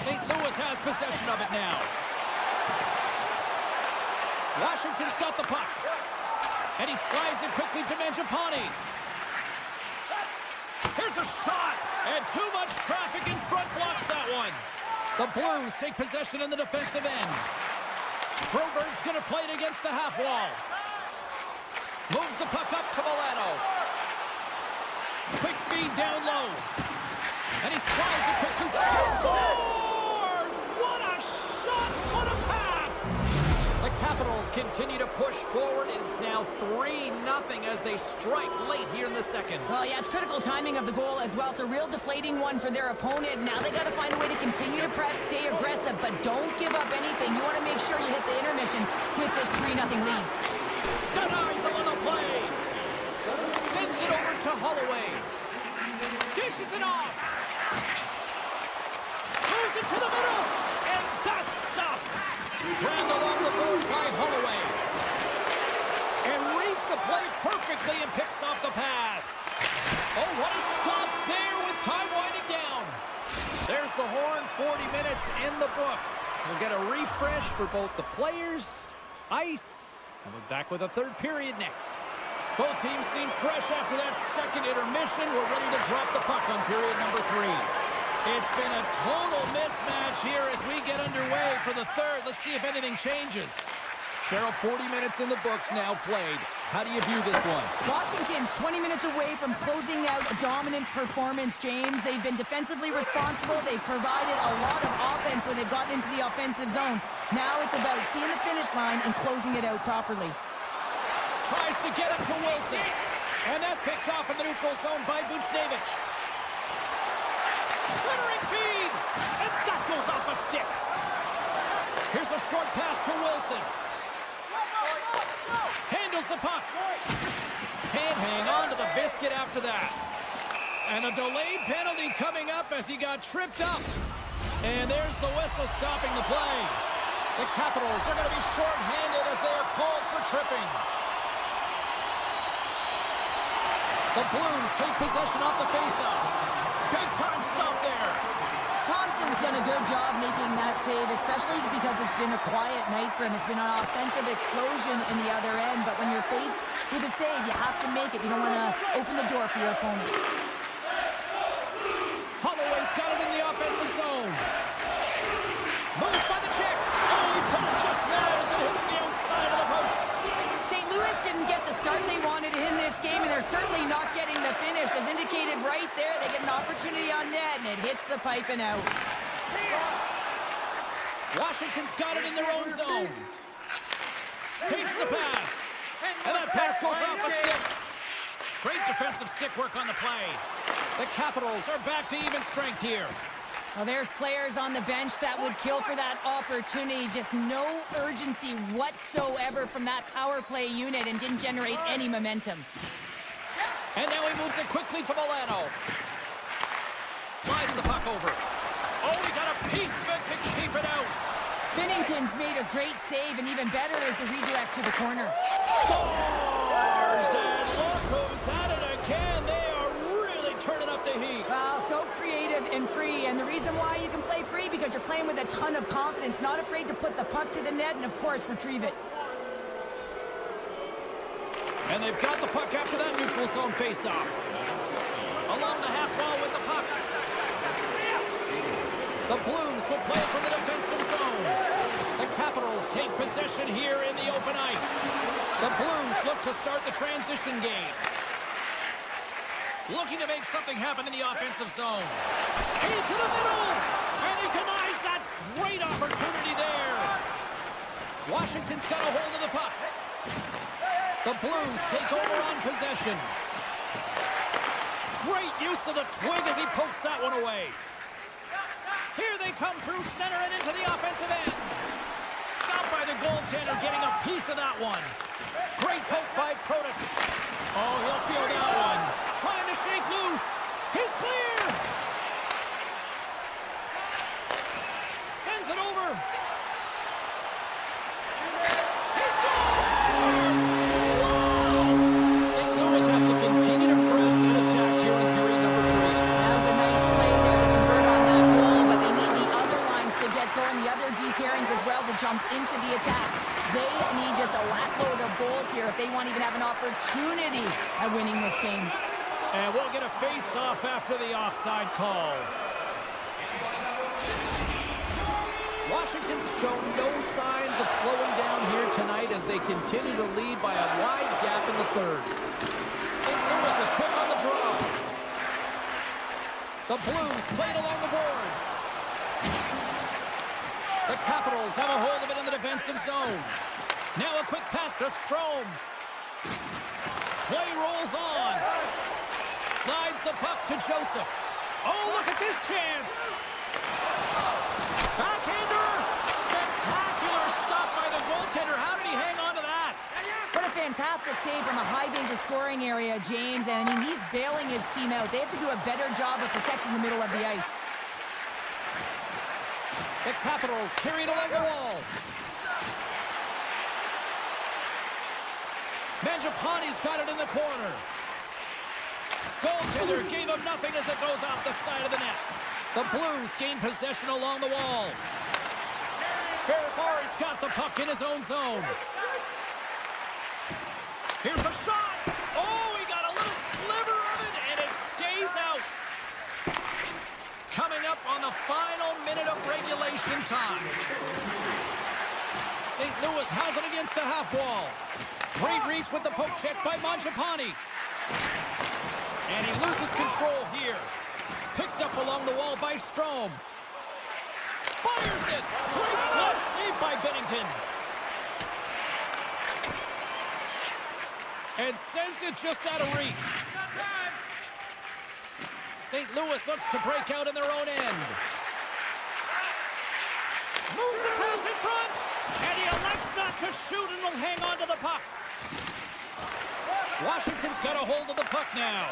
St. Louis has possession of it now. Washington's got the puck. And he slides it quickly to Mangiapane. Here's a shot. And too much traffic in front blocks that one. The Blues take possession in the defensive end. Broberg's going to play it against the half wall. Moves the puck up to Milano. Quick feed down low. And he slides it quickly. He scores! What a shot! What a pass! The Capitals continue to push forward. It's now 3-0 as they strike late here in the second. Well, yeah, it's critical timing of the goal as well. It's a real deflating one for their opponent. Now they got to find a way to continue to press, stay aggressive, but don't give up anything. You want to make sure you hit the intermission with this 3-0 lead. Denies him on the play. Sends it over to Holloway. Dishes it off. Throws it to the middle. And that's stopped. Grabbed along the board by Holloway. And reads the play perfectly and picks off the pass. Oh, what a stop there with time winding down. There's the horn, 40 minutes in the books. We'll get a refresh for both the players, ice, and we're back with a third period next. Both teams seem fresh after that second intermission. We're ready to drop the puck on period number 3. It's been a total mismatch here as we get underway for the third. Let's see if anything changes. Cheryl, 40 minutes in the books now played. How do you view this one? Washington's 20 minutes away from closing out a dominant performance, James. They've been defensively responsible. They've provided a lot of offense when they've gotten into the offensive zone. Now it's about seeing the finish line and closing it out properly. Tries to get it to Wilson. And that's picked off in the neutral zone by Buchnevich. Centering feed. And that goes off a stick. Here's a short pass to Wilson. Handles the puck. Can't hang on to the biscuit after that. And a delayed penalty coming up as he got tripped up. And there's the whistle stopping the play. The Capitals are going to be shorthanded as they are called for tripping. The Blues take possession off the faceoff. Big time stop there. Thompson's done a good job making that save, especially because it's been a quiet night for him. It's been an offensive explosion in the other end, but when you're faced with a save, you have to make it. You don't want to open the door for your opponent. Holloway's got it in the offensive zone. Moves by the chick. Oh, he put it just wide as it hits the outside of the post. St. Louis didn't get the start they wanted in this game, and they're certainly not getting the finish. As indicated right there, they get an opportunity on net, and it hits the pipe and out. Washington's got it in their own zone. Takes the pass. And that pass goes off a stick. Great defensive stick work on the play. The Capitals are back to even strength here. Well, there's players on the bench that would kill for that opportunity. Just no urgency whatsoever from that power play unit and didn't generate any momentum. And now he moves it quickly to Milano. Slides the puck over. Oh, he got a piece of it to keep it out. Binnington's made a great save, and even better is the redirect to the corner. Scores! And look who's at it again. They are really turning up the heat. Wow, so creative and free. And the reason why you can play free, because you're playing with a ton of confidence, not afraid to put the puck to the net and, of course, retrieve it. And they've got the puck after that neutral zone faceoff. Along the half wall with the puck. The Blues will play it from the defensive zone. The Capitals take possession here in the open ice. The Blues look to start the transition game. Looking to make something happen in the offensive zone. Into the middle! And he denies that great opportunity there. Washington's got a hold of the puck. The Blues take over on possession. Great use of the twig as he pokes that one away. Here they come through center and into the offensive end. Stopped by the goaltender, getting a piece of that one. Great poke by Protas. Oh, he'll feel that one. Trying to shake loose. He's clear. Sends it over. He scores! St. Louis has to continue to press and attack here in period number 3. That was a nice play there to convert on that goal, but they need the other lines to get going, the other D pairings as well to jump into the attack. They need just a lackload of goals here if they want to even have an opportunity at winning this game. And we'll get a face-off after the offside call. Washington's shown no signs of slowing down here tonight as they continue to lead by a wide gap in the third. St. Louis is quick on the draw. The Blues played along the boards. The Capitals have a hold of it in the defensive zone. Now a quick pass to Strome. Play rolls on. Slides the puck to Joseph. Oh, look at this chance. Backhander. Spectacular stop by the goaltender. How did he hang on to that? What a fantastic save from a high-danger scoring area, James. And, I mean, he's bailing his team out. They have to do a better job of protecting the middle of the ice. The Capitals carried along the wall. Mangiapane's got it in the corner. Goaltender gave him nothing as it goes off the side of the net. The Blues gain possession along the wall. Ferrari's got the puck in his own zone. Here's a shot. Oh, he got a little sliver of it, and it stays out. Coming up on the final minute of regulation time. St. Louis has it against the half wall. Great reach with the poke check by Mangiapane. And he loses control here. Picked up along the wall by Strome. Fires it. Great glove save by Bennington. And sends it just out of reach. St. Louis looks to break out in their own end. Moves the pass in front. And he elects not to shoot and will hang on to the puck. Washington's got a hold of the puck now.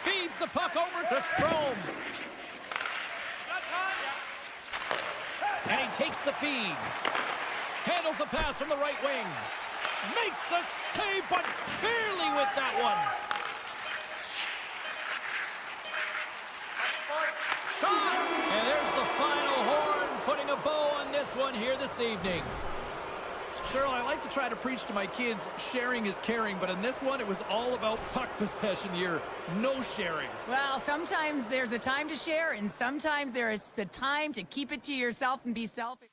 Feeds the puck over to Strome. And he takes the feed. Handles the pass from the right wing. Makes the save, but barely with that one. Shot! And there's the final horn, putting a bow on this one here this evening. Cheryl, I like to try to preach to my kids, sharing is caring, but in this one, it was all about puck possession here. No sharing. Well, sometimes there's a time to share, and sometimes there is the time to keep it to yourself and be selfish.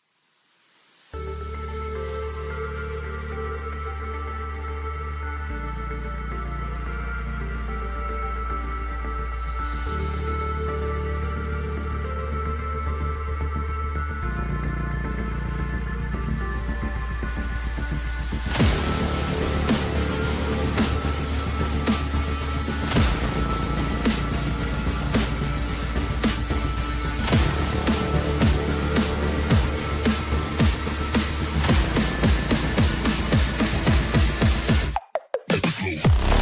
Go.